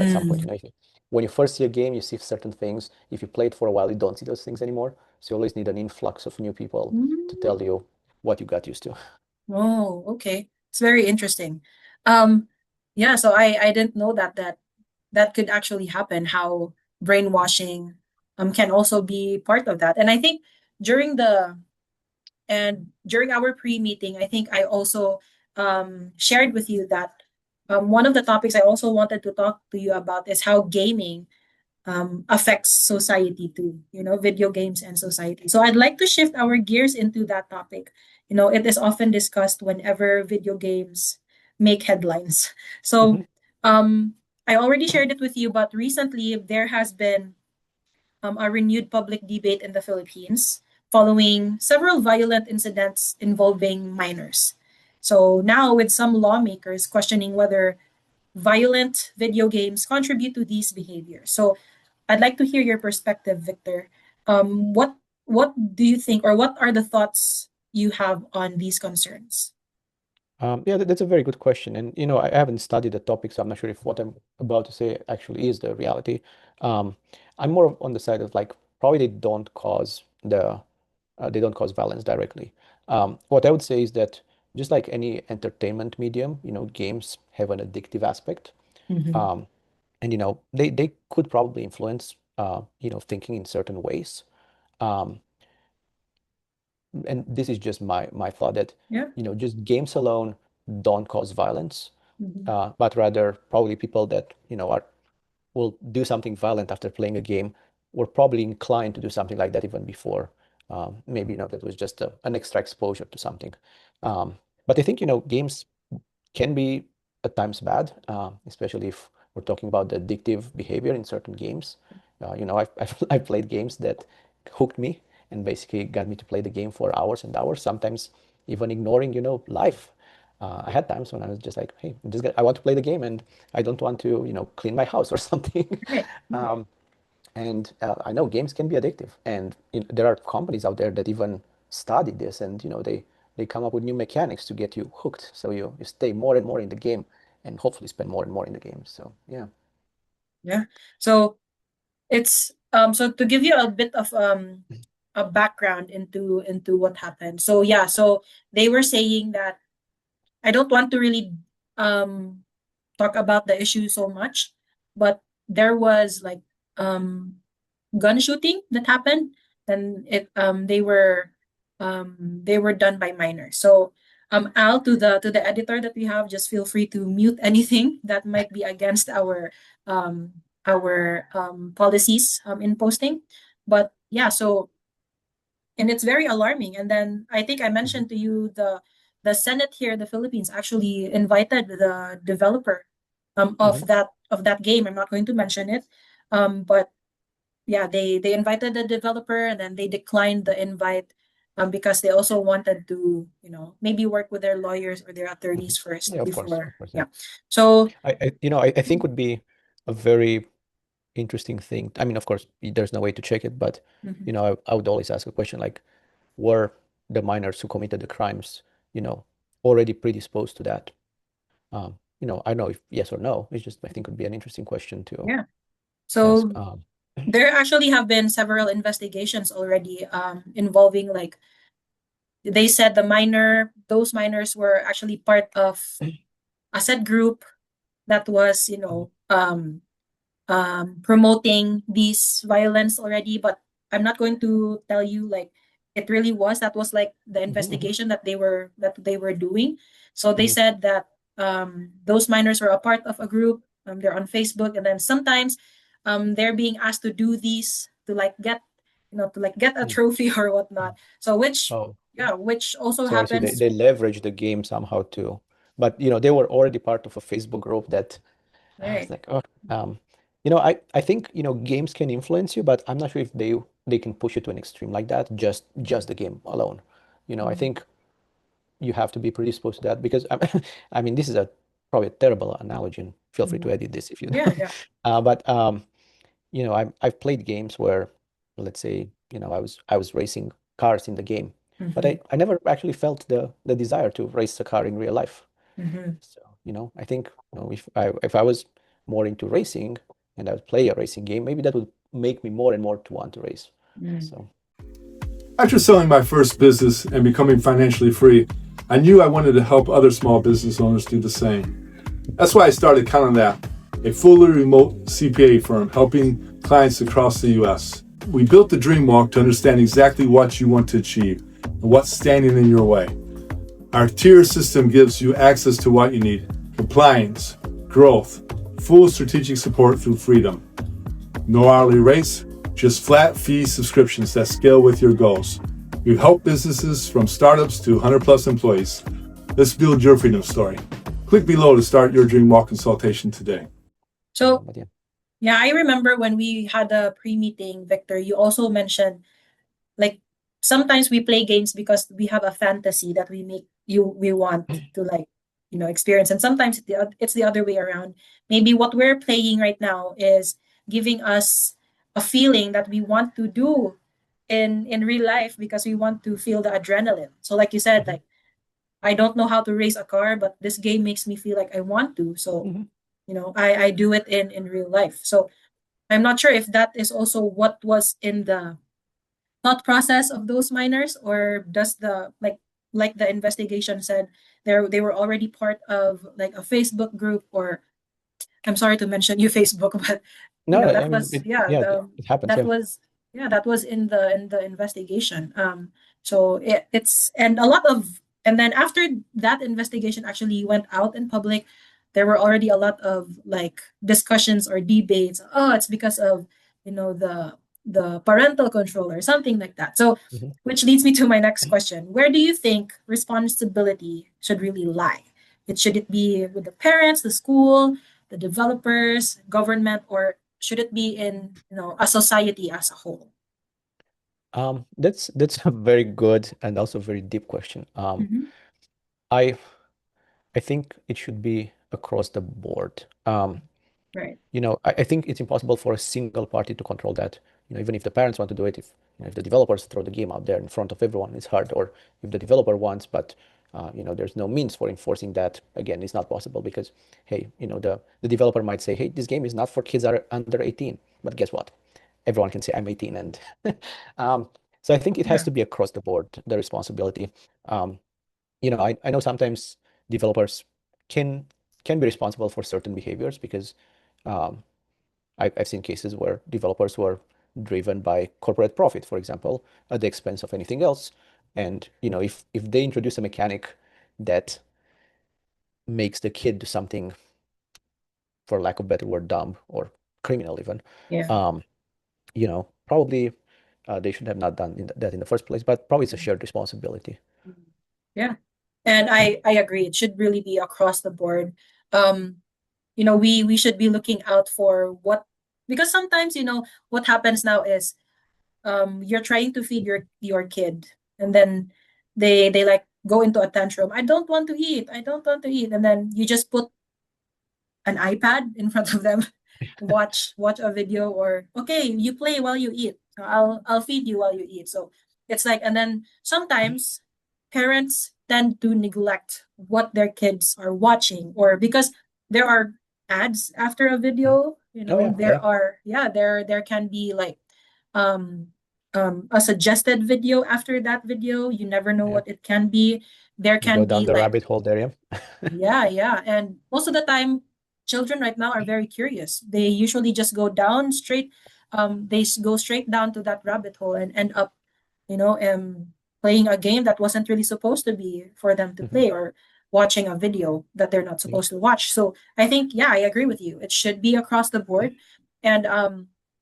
some point. Mm. When you first see a game, you see certain things. If you play it for a while, you don't see those things anymore. So you always need an influx of new people to Mm. tell you what you got used to. Oh, okay. It's very interesting. Um, yeah, so I didn't know that could actually happen, how brainwashing can also be part of that. And I think during the during our pre-meeting, I think I also shared with you that one of the topics I also wanted to talk to you about is how gaming affects society too, video games and society. So I'd like to shift our gears into that topic. It is often discussed whenever video games make headlines. So Mhm. I already shared it with you, but recently there has been a renewed public debate in the Philippines following several violent incidents involving minors. So now, with some lawmakers questioning whether violent video games contribute to these behaviors. So I'd like to hear your perspective, Victor. What do you think, or what are the thoughts you have on these concerns? Yeah, that's a very good question. And I haven't studied the topic, so I'm not sure if what I'm about to say actually is the reality. Um, I'm more on the side of like probably they don't cause violence directly. What I would say is that just like any entertainment medium, games have an addictive aspect. Mhm. Um, and they could probably influence thinking in certain ways. Um, and this is just my thought that Yeah. just games alone don't cause violence, Mhm. but rather probably people that are will do something violent after playing a game were probably inclined to do something like that even before. Maybe that was just an extra exposure to something. Um, but I think games. can be at times bad, especially if we're talking about the addictive behavior in certain games. I've played games that hooked me and basically got me to play the game for hours and hours, sometimes even ignoring, life. I had times when I was just like, hey, I want to play the game and I don't want to, clean my house or something. Right. Um, and I know games can be addictive, and there are companies out there that even study this, and they come up with new mechanics to get you hooked, so you stay more and more in the game, and hopefully spend more and more in the game. So yeah. Yeah. So it's so to give you a bit of a background into what happened. So yeah, so they were saying that I don't want to really um talk about the issue so much, but there was like um gun shooting that happened, and they were done by minors. So Al, to the editor that we have, just feel free to mute anything that might be against our policies in posting. But yeah, so and it's very alarming. And then I think I Mhm. mentioned to you the Senate here in the Philippines actually invited the developer Mhm. of that game. I'm not going to mention it, but yeah, they invited the developer and then they declined the invite because they also wanted to maybe work with their lawyers or their Mhm. attorneys first Yeah, before. of course, yeah. Yeah. So I think would be a very interesting thing. I mean, of course, there's no way to check it, but mhm, I would always ask a question like, were the minors who committed the crimes, already predisposed to that? I don't know if yes or no. It's just I think would be an interesting question to yeah. ask. So there actually have been several investigations already involving like they said those minors were actually part of a said group that was promoting these violence already, but I'm not going to tell you like it really was. That was like the Mhm, mhm, investigation that they were doing. So they mhm, said that those minors were a part of a group. They're on Facebook, and then sometimes they're being asked to do these to like get to like get a mhm, trophy or whatnot. mhm. So which Oh, yeah, which also so I see happens. they leverage the game somehow too, but they were already part of a Facebook group that it's Right. like, oh, um, I think games can influence you, but I'm not sure if they can push you to an extreme like that. Just the game alone. I Mhm. think you have to be predisposed to that because I mean this is a probably a terrible analogy, and feel free to Mhm. edit this if you Yeah, yeah. but I've played games where, let's say, I was racing cars in the game, but Mhm. I never actually felt the desire to race a car in real life. Mhm. So, I think, if I was more into racing and I would play a racing game, maybe that would make me more and more to want to race. Mm. So, After selling my first business and becoming financially free, I knew I wanted to help other small business owners do the same. That's why I started Counting That, a fully remote CPA firm helping clients across the US. We built the DreamWalk to understand exactly what you want to achieve and what's standing in your way. Our tier system gives you access to what you need: compliance, growth, full strategic support through freedom. No hourly rates, just flat fee subscriptions that scale with your goals. We help businesses from startups to 100 plus employees. Let's build your freedom story. Click below to start your DreamWalk consultation today. So but yeah. yeah, I remember when we had a pre-meeting, Victor, you also mentioned like sometimes we play games because we have a fantasy that we want to like experience, and sometimes it's the other way around. Maybe what we're playing right now is giving us a feeling that we want to do in real life because we want to feel the adrenaline. So like you said, Mhm, like I don't know how to race a car, but this game makes me feel like I want to. So mhm. I do it in real life. So I'm not sure if that is also what was in the thought process of those miners, or does the like the investigation said they were already part of like a Facebook group, or I'm sorry to mention you Facebook, but No, I that mean, was yeah it happens. that Yeah. was that was in the investigation. So it's and a lot of and then after that investigation actually went out in public, there were already a lot of like discussions or debates. Oh, it's because of the parental control or something like that. So Mhm. which leads me to my next question: where do you think responsibility should really lie? Should it be with the parents, the school, the developers, government, or should it be in, a society as a whole? That's a very good and also very deep question. Mhm. I I think it should be across the board. Right. I think it's impossible for a single party to control that. Even if the parents want to do it, if the developers throw the game out there in front of everyone, it's hard. Or if the developer wants, but there's no means for enforcing that. Again, it's not possible because, hey, the developer might say, hey, this game is not for kids that are under 18. But guess what? Everyone can say I'm 18, and um, so I think it has Yeah. to be across the board, the responsibility. Um, I know sometimes developers can can be responsible for certain behaviors because um, I've seen cases where developers were driven by corporate profit, for example, at the expense of anything else. And if they introduce a mechanic that makes the kid do something, for lack of better word, dumb or criminal even, Yeah. um, probably they should have not done that in the first place. But probably it's a shared responsibility. Yeah. And I agree. It should really be across the board. Um, we should be looking out for what, because sometimes, what happens now is you're trying to feed your kid, and then they like go into a tantrum. I don't want to eat. I don't want to eat. And then you just put an iPad in front of them, watch a video, or okay, you play while you eat. So I'll feed you while you eat. So it's like, and then sometimes parents tend to neglect what their kids are watching, or because there are ads after a Mhm. video, Oh yeah, there yeah. are, yeah, there can be like um a suggested video after that video. You never know Yeah. what it can be. There You can go down be the like, rabbit hole there, yeah. yeah, yeah. And most of the time, children right now are very curious. They usually just go down straight, go straight down to that rabbit hole and end up, playing a game that wasn't really supposed to be for them to Mhm. play, or watching a video that they're not Yeah. supposed to watch. So I think, yeah, I agree with you. It should be across the board. And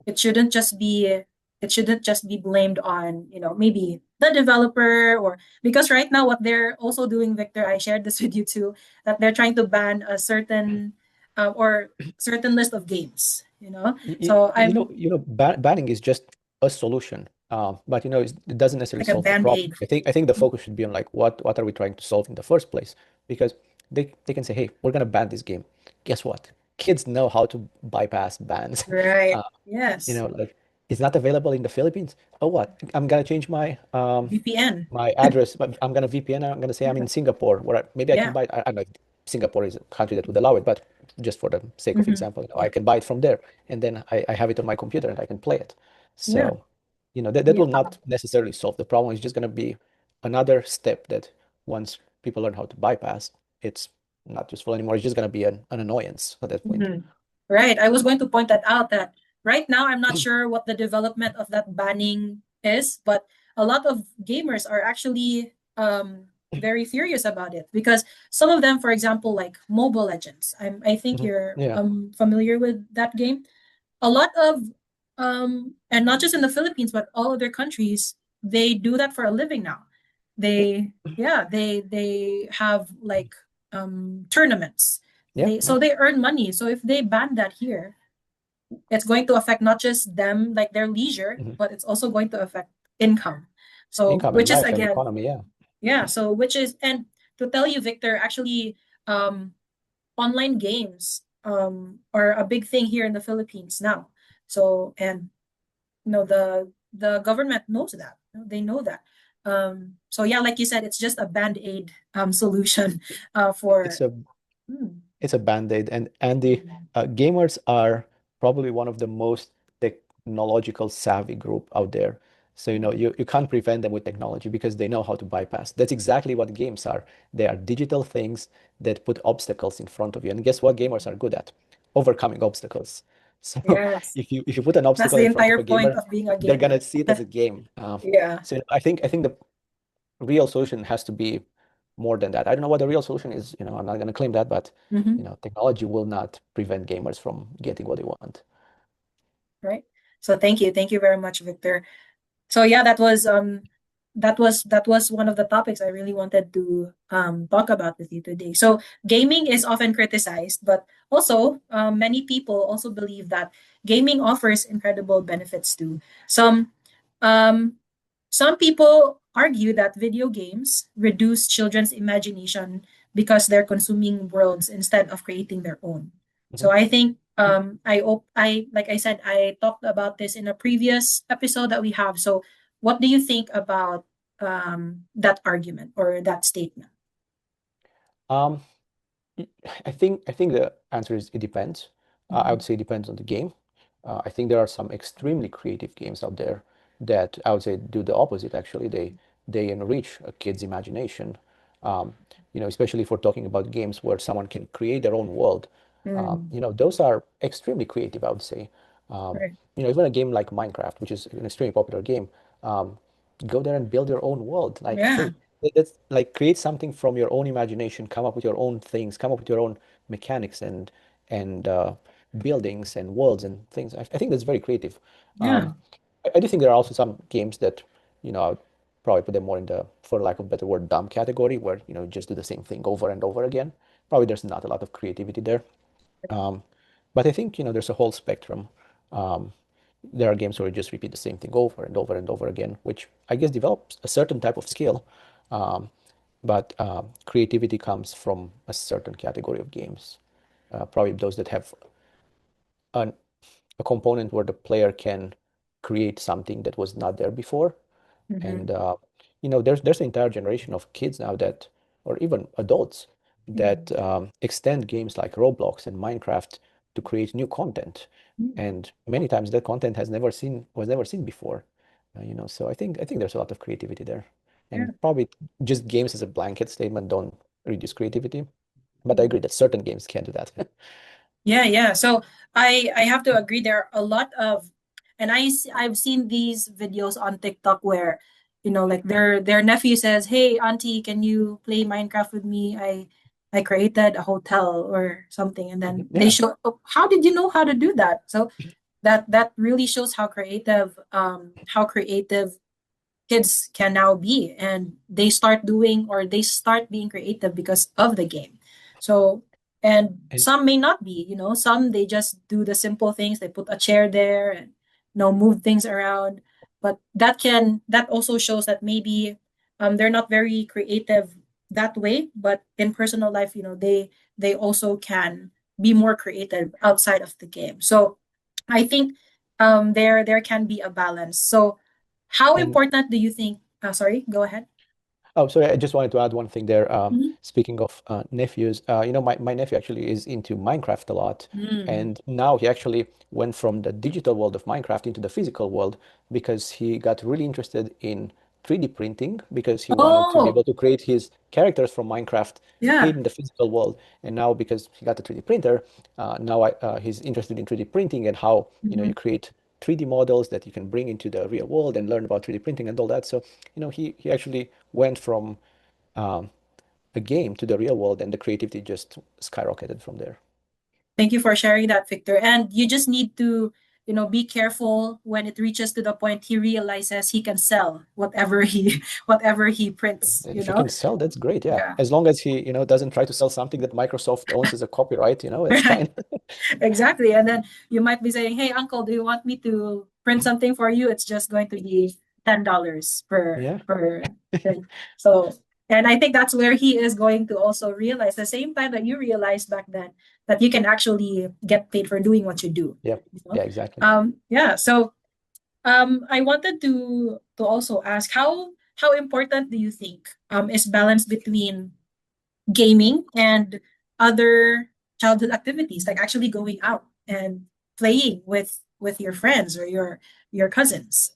it shouldn't just be it shouldn't just be blamed on, maybe the developer, or because right now what they're also doing, Victor, I shared this with you too, that they're trying to ban a certain or certain list of games, so I'm Banning is just a solution, but it doesn't necessarily like a solve the problem. band-aid. I think the focus should be on like what are we trying to solve in the first place? Because they can say, hey, we're gonna ban this game. Guess what? Kids know how to bypass bans. Right. Uh, Yes. like it's not available in the Philippines. Oh, what? I'm gonna change VPN. my address, but I'm gonna VPN. I'm gonna say I'm in Singapore, where maybe I can Yeah. buy it. I don't know if Singapore is a country that would allow it, but just for the sake of Hmm. example, I can buy it from there, and then I have it on my computer and I can play it. Yeah. So, that Yeah. will not necessarily solve the problem. It's just gonna be another step that once people learn how to bypass, it's not useful anymore. It's just gonna be an annoyance at that point. Mhm. Right. I was going to point that out, that right now I'm not sure what the development of that banning is, but a lot of gamers are actually very furious about it, because some of them, for example, like Mobile Legends, I think Mhm. you're Yeah. familiar with that game. A lot of and not just in the Philippines but all other countries, they do that for a living now. Yeah. They have like tournaments. Yeah. Yeah. They earn money. So if they ban that here, it's going to affect not just them, like their leisure, Mhm. but it's also going to affect income. So Income and which is life and again, economy. Yeah. yeah, so which is, and to tell you, Victor, actually, um online games are a big thing here in the Philippines now. So, and the government knows that. They know that. So yeah, like you said, it's just a band-aid solution It's for a hmm, it's a band-aid, and the gamers are probably one of the most technological savvy group out there. So you can't prevent them with technology because they know how to bypass. That's exactly what games are. They are digital things that put obstacles in front of you. And guess what gamers are good at? Overcoming obstacles. So yes, if you put an that's obstacle the in front of entire a point gamer, of being a they're gonna gamer. see it as a game. Yeah. So I think the real solution has to be more than that. I don't know what the real solution is. I'm not going to claim that, but Hmm. technology will not prevent gamers from getting what they want. Right. So thank you very much, Victor. So yeah, that was that was one of the topics I really wanted to talk about with you today. So gaming is often criticized, but also many people also believe that gaming offers incredible benefits too. Um, some people argue that video games reduce children's imagination because they're consuming worlds instead of creating their own. So Mhm. I think I like I said, I talked about this in a previous episode that we have. So what do you think about that argument or that statement? Um, Y- I think the answer is it depends. I would Mhm. say it depends on the game. I think there are some extremely creative games out there that I would say do the opposite. Actually, they enrich a kid's imagination. Especially if we're talking about games where someone can create their own world. Mm, Those are extremely creative, I would say. Um, right. Even a game like Minecraft, which is an extremely popular game, um, go there and build your own world. Like, Yeah. hey, that's like create something from your own imagination, come up with your own things, come up with your own mechanics and buildings and worlds and things. I think that's very creative. Yeah. I do think there are also some games that, I would probably put them more in the, for lack of a better word, dumb category, where, just do the same thing over and over again. Probably there's not a lot of creativity there. Um, but I think, there's a whole spectrum. Um, there are games where you just repeat the same thing over and over and over again, which I guess develops a certain type of skill. Um, but creativity comes from a certain category of games, probably those that have an, a component where the player can create something that was not there before. Mm-hmm. And there's an entire generation of kids now that, or even adults, that extend games like Roblox and Minecraft to create new content. Mm-hmm. And many times that content was never seen before. So I think there's a lot of creativity there. Yeah. And probably just games as a blanket statement don't reduce creativity. But I agree that certain games can do that. Yeah, yeah. So I have to agree there are a lot of and I've seen these videos on TikTok where like their nephew says, "Hey auntie, can you play Minecraft with me? I created a hotel or something." And then they Yeah. show, "Oh, how did you know how to do that?" So that really shows how creative kids can now be, and they start being creative because of the game. So and And some may not be, some they just do the simple things, they put a chair there and move things around. But that also shows that maybe they're not very creative that way, but in personal life, they also can be more creative outside of the game. So I think there can be a balance. So how and important do you think? Sorry, go ahead. Oh, sorry, I just wanted to add one thing there. Mhm. Speaking of nephews, my nephew actually is into Minecraft a lot. Mm. And now he actually went from the digital world of Minecraft into the physical world because he got really interested in 3D printing because he wanted to be Oh, able to create his characters from Minecraft yeah. in the physical world. And now because he got a 3D printer, he's interested in 3D printing and how, Mhm. you create 3D models that you can bring into the real world and learn about 3D printing and all that. So he actually went from um, a game to the real world, and the creativity just skyrocketed from there. Thank you for sharing that, Victor. And you just need to, be careful when it reaches to the point he realizes he can sell whatever he whatever he prints, If he can sell, that's great. Yeah, Yeah. as long as he, doesn't try to sell something that Microsoft owns as a copyright, it's Right. fine. Exactly. And then you might be saying, "Hey, uncle, do you want me to print something for you? It's just going to be $10 per Yeah, thing." So, and I think that's where he is going to also realize the same time that you realized back then that you can actually get paid for doing what you do. yeah, You know? yeah, exactly. Yeah. So, I wanted to also ask how important do you think is balance between gaming and other childhood activities, like actually going out and playing with your friends or your cousins.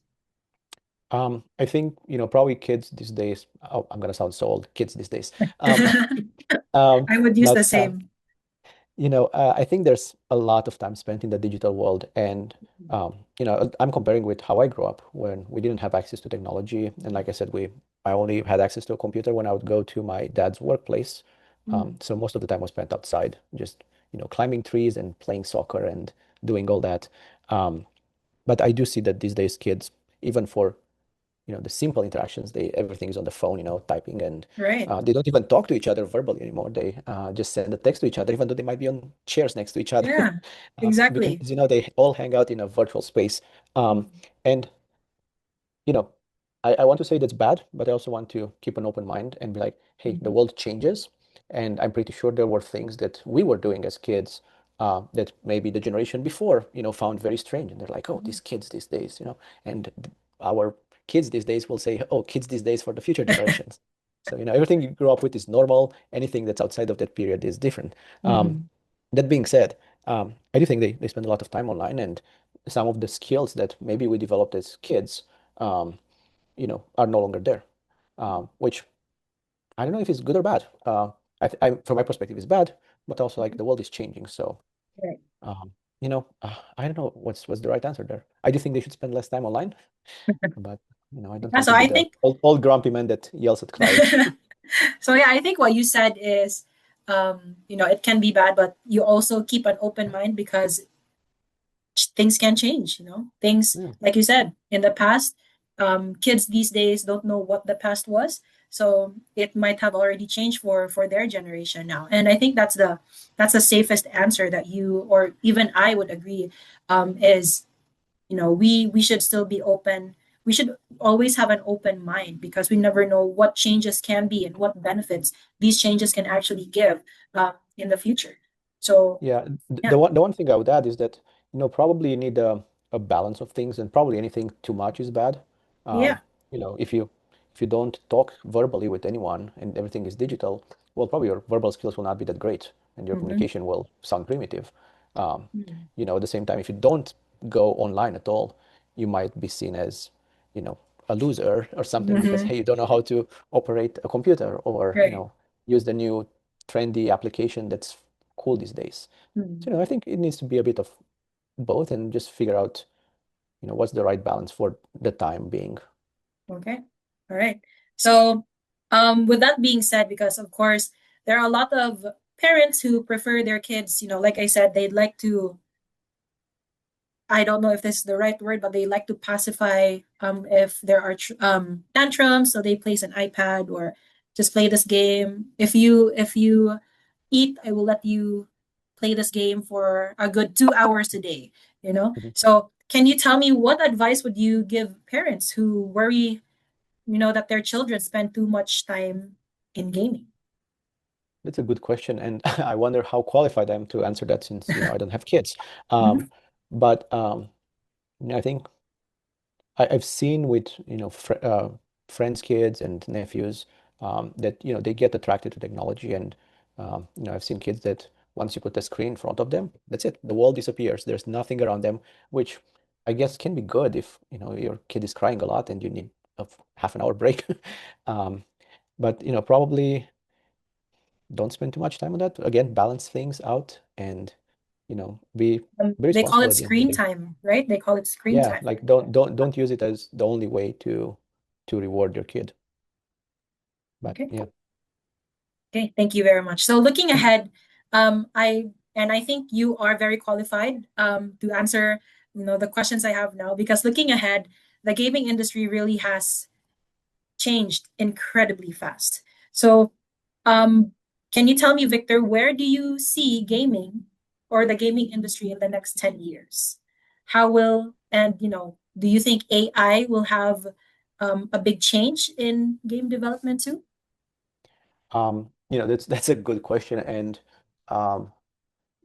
I think, probably kids these days. Oh, I'm gonna sound so old. Kids these days. Um, I would use the but same. I think there's a lot of time spent in the digital world, and I'm comparing with how I grew up when we didn't have access to technology, and like I said, I only had access to a computer when I would go to my dad's workplace. Mm. So most of the time was spent outside, just climbing trees and playing soccer and doing all that. But I do see that these days kids, even for the simple interactions. Everything is on the phone, typing, and Right. they don't even talk to each other verbally anymore. They just send a text to each other, even though they might be on chairs next to each other, Yeah, because exactly. they all hang out in a virtual space. Mm-hmm. And you know, I want to say that's bad, but I also want to keep an open mind and be like, hey, the world changes. And I'm pretty sure there were things that we were doing as kids that maybe the generation before, found very strange. And they're like, oh, these kids these days, and our kids these days will say, oh, kids these days for the future generations. So, everything you grew up with is normal. Anything that's outside of that period is different. Um, Mm-hmm. that being said, I do think they spend a lot of time online, and some of the skills that maybe we developed as kids um, are no longer there, which I don't know if it's good or bad. From my perspective, it's bad, but also like the world is changing. So, Right. I don't know what's the right answer there. I do think they should spend less time online, but I don't Yeah, want so to be I the think old grumpy man that yells at clouds. so yeah, I think what you said is it can be bad, but you also keep an open mind because things can change, things Yeah, like you said in the past. Kids these days don't know what the past was, so it might have already changed for their generation now. And I think that's the safest answer that you or even I would agree, is we should still be open. We should always have an open mind because we never know what changes can be and what benefits these changes can actually give in the future. So yeah. yeah. The one thing I would add is that probably you need a balance of things, and probably anything too much is bad. Yeah. If you don't talk verbally with anyone and everything is digital, well, probably your verbal skills will not be that great, and your Mm-hmm. communication will sound primitive. Um, Mm-hmm. at the same time, if you don't go online at all, you might be seen as, a loser or something because, Mm-hmm. hey, you don't know how to operate a computer, or, Right. use the new trendy application that's cool these days. Mm. So, I think it needs to be a bit of both and just figure out, what's the right balance for the time being. Okay. All right. So, with that being said, because of course there are a lot of parents who prefer their kids, like I said, they'd like to, I don't know if this is the right word, but they like to pacify if there are tantrums, so they place an iPad or just play this game. If you eat, I will let you play this game for a good 2 hours a day. Mhm. So can you tell me what advice would you give parents who worry, that their children spend too much time in gaming? That's a good question, and I wonder how qualified I am to answer that since, I don't have kids. Mhm. Um, but I think I've seen with friends' kids and nephews that they get attracted to technology, and I've seen kids that once you put the screen in front of them, that's it. The world disappears. There's nothing around them, which I guess can be good if your kid is crying a lot and you need a half an hour break. Um, but probably don't spend too much time on that. Again, balance things out and be They call responsible it at the end of the screen day. time, right? They call it screen Yeah, time. like don't use it as the only way to reward your kid. But Okay. yeah. Okay, thank you very much. So looking ahead, I think you are very qualified to answer, the questions I have now, because looking ahead, the gaming industry really has changed incredibly fast. So, um, can you tell me, Victor, where do you see gaming or the gaming industry in the next 10 years? How will, and do you think AI will have a big change in game development too? That's a good question, and um,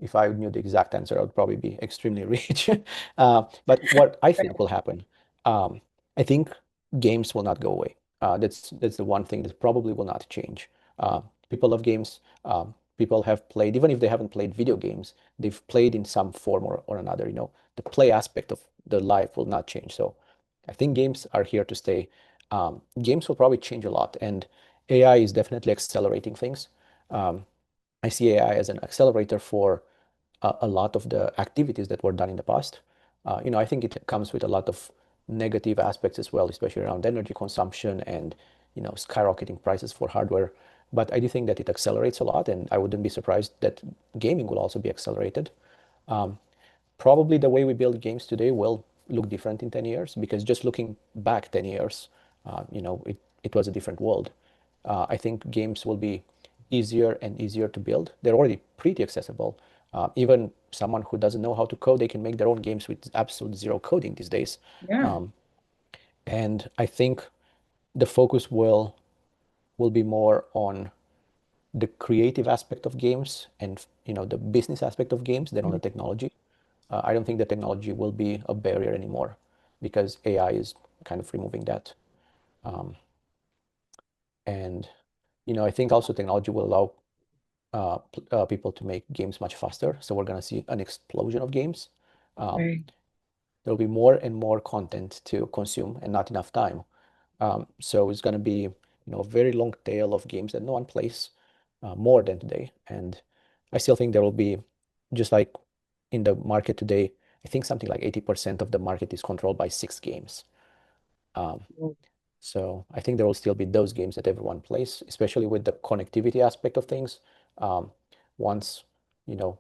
if I knew the exact answer, I would probably be extremely rich. But what I think will happen, um, I think games will not go away. That's the one thing that probably will not change. People love games. People have played, even if they haven't played video games, they've played in some form or another. The play aspect of the life will not change. So I think games are here to stay. Games will probably change a lot, and AI is definitely accelerating things. Um, I see AI as an accelerator for a lot of the activities that were done in the past. I think it comes with a lot of negative aspects as well, especially around energy consumption and skyrocketing prices for hardware. But I do think that it accelerates a lot, and I wouldn't be surprised that gaming will also be accelerated. Um, Probably the way we build games today will look different in 10 years because just looking back 10 years, it was a different world. I think games will be easier and easier to build. They're already pretty accessible. Even someone who doesn't know how to code, they can make their own games with absolute zero coding these days. Yeah. And I think the focus will be more on the creative aspect of games and the business aspect of games than on the technology. I don't think the technology will be a barrier anymore because AI is kind of removing that. Um, and I think also technology will allow people to make games much faster. So we're going to see an explosion of games. Um, Right. there'll be more and more content to consume and not enough time. So it's going to be, a very long tail of games that no one plays more than today. And I still think there will be, just like in the market today, I think something like 80% of the market is controlled by 6 games. Um, so I think there will still be those games that everyone plays, especially with the connectivity aspect of things. Um, Once, you know,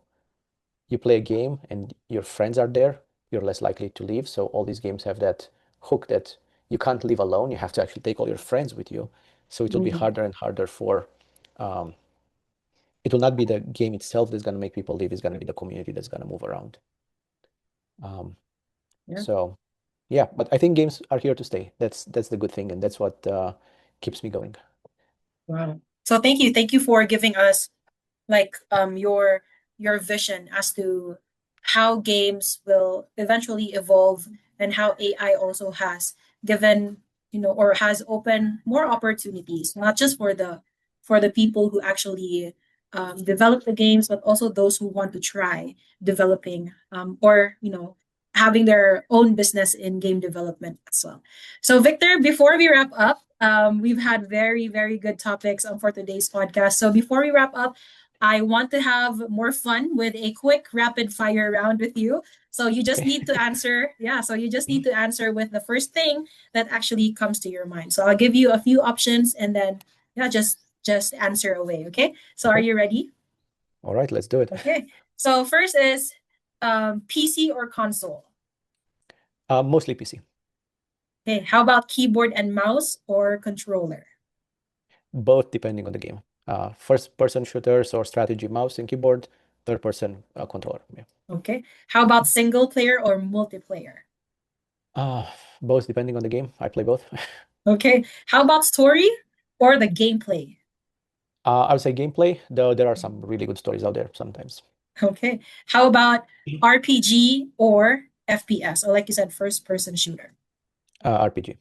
you play a game and your friends are there, you're less likely to leave. So all these games have that hook that you can't leave alone. You have to actually take all your friends with you. So it will be Mm. harder and harder um, it will not be the game itself that's going to make people leave. It's going to be the community that's going to move around. Um, Yeah. so yeah, but I think games are here to stay. That's the good thing, and that's what keeps me going. Wow. So thank you for giving us like your vision as to how games will eventually evolve and how AI also has given or has opened more opportunities, not just for the people who actually develop the games, but also those who want to try developing or having their own business in game development as well. So Victor, before we wrap up, we've had very good topics for today's podcast. So before we wrap up, I want to have more fun with a quick rapid fire round with you. So you just Okay. need to answer, yeah, so you just need to answer with the first thing that actually comes to your mind. So I'll give you a few options and then yeah, just answer away, okay? So are Okay. you ready? All right, let's do it. Okay. So first is PC or console? Mostly PC. Okay, how about keyboard and mouse or controller? Both depending on the game. First person shooters or strategy, mouse and keyboard, third person controller. Yeah. Okay. How about single player or multiplayer? Uh, Both depending on the game. I play both. Okay. How about story or the gameplay? I would say gameplay, though there are some really good stories out there sometimes. Okay. How about RPG or FPS? Or like you said, first person shooter. RPG.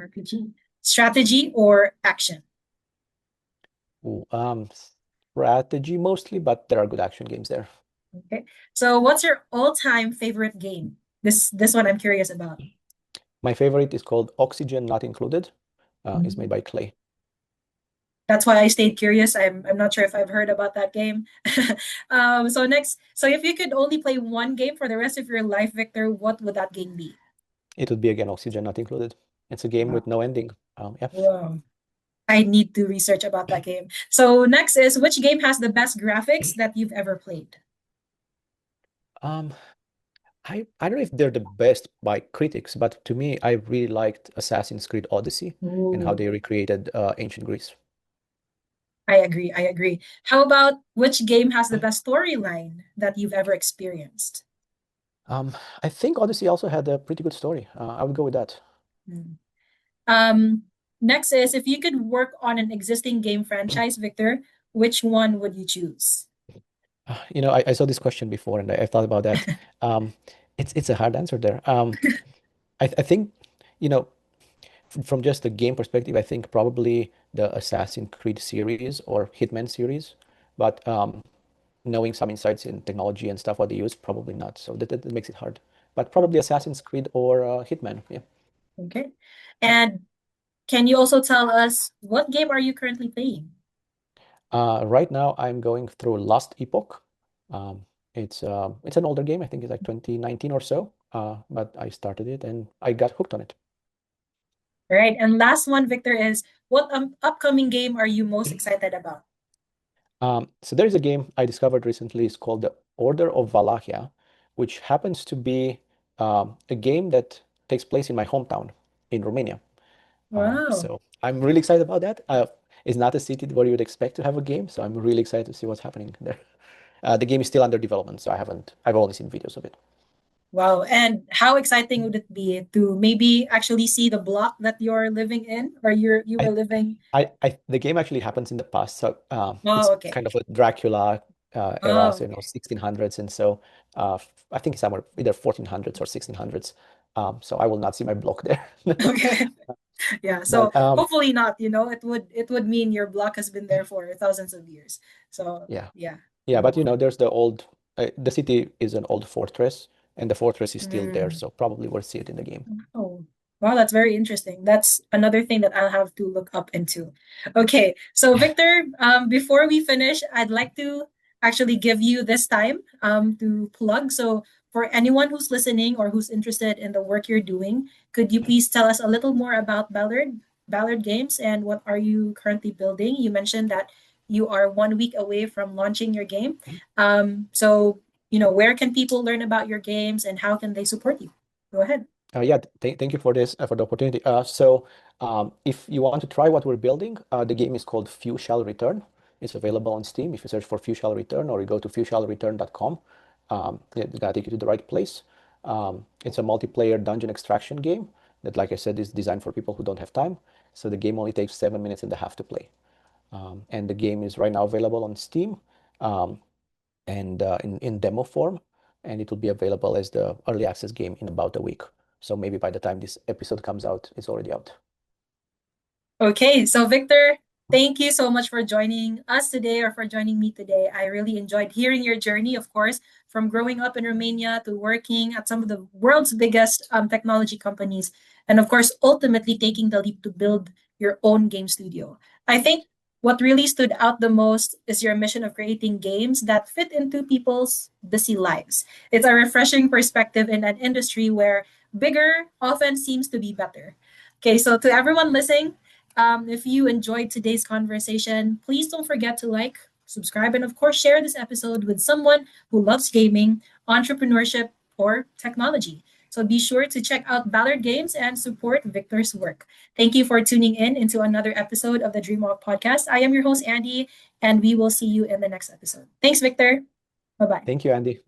RPG. Strategy or action? Ooh, strategy mostly, but there are good action games there. Okay. So what's your all-time favorite game? This one I'm curious about. My favorite is called Oxygen Not Included. It's made Mhm. by Clay. That's why I stayed curious. I'm not sure if I've heard about that game. So next, so if you could only play one game for the rest of your life, Victor, what would that game be? It would be again Oxygen Not Included. It's a game Wow. with no ending. Yeah. Wow. I need to research about that game. So next is which game has the best graphics that you've ever played? Um, I don't know if they're the best by critics, but to me, I really liked Assassin's Creed Odyssey and how Ooh, they recreated ancient Greece. I agree. I agree. How about which game has the best storyline that you've ever experienced? Um, I think Odyssey also had a pretty good story. I would go with that. Hmm. Um, Next is if you could work on an existing game franchise, Victor, which one would you choose? I saw this question before and I thought about that. Um, it's a hard answer there. I think, you know, from just the game perspective, I think probably the Assassin's Creed series or Hitman series, but knowing some insights in technology and stuff what they use, probably not. So that makes it hard. But probably Assassin's Creed or Hitman. Yeah. Okay. And can you also tell us what game are you currently playing? Right now, I'm going through Lost Epoch. It's an older game. I think it's like 2019 or so. But I started it and I got hooked on it. All right. And last one, Victor, is what upcoming game are you most excited about? So there's a game I discovered recently. It's called the Order of Valachia, which happens to be a game that takes place in my hometown in Romania. Wow. So I'm really excited about that. It's not a city where you would expect to have a game, so I'm really excited to see what's happening there. The game is still under development, so I've only seen videos of it. Wow. And how exciting would it be to maybe actually see the block that you're living in, or you were I, living? the game actually happens in the past, so it's Oh, okay. kind of a Dracula era, Oh, so okay. 1600s, and so I think it's somewhere either 1400s or 1600s. So I will not see my block there. Okay. Yeah. So But hopefully not, it would mean your block has been there for thousands of years. So yeah, yeah, yeah, we but won't. there's the city is an old fortress, and the fortress is still there, Mm. so probably we'll see it in the game. Oh, wow, that's very interesting. That's another thing that I'll have to look up into. Okay, so Victor, before we finish, I'd like to actually give you this time to plug. So for anyone who's listening or who's interested in the work you're doing, could you please tell us a little more about Ballard Games and what are you currently building? You mentioned that you are 1 week away from launching your game. So where can people learn about your games and how can they support you? Go ahead. Yeah, thank you for this for the opportunity. So if you want to try what we're building, the game is called Few Shall Return. It's available on Steam. If you search for Few Shall Return or you go to fewshallreturn.com, it's gonna take you to the right place. It's a multiplayer dungeon extraction game that, like I said, is designed for people who don't have time. So the game only takes 7 minutes and a half to play. And the game is right now available on Steam. And in demo form, and it will be available as the early access game in about a week. So maybe by the time this episode comes out, it's already out. Okay, so Victor, thank you so much for joining us today or for joining me today. I really enjoyed hearing your journey, of course, from growing up in Romania to working at some of the world's biggest technology companies, and of course, ultimately taking the leap to build your own game studio. I think what really stood out the most is your mission of creating games that fit into people's busy lives. It's a refreshing perspective in an industry where bigger often seems to be better. Okay, so to everyone listening, if you enjoyed today's conversation, please don't forget to like, subscribe, and of course, share this episode with someone who loves gaming, entrepreneurship, or technology. So be sure to check out Ballard Games and support Victor's work. Thank you for tuning in into another episode of the DreamWalk podcast. I am your host, Andy, and we will see you in the next episode. Thanks, Victor. Bye bye. Thank you, Andy.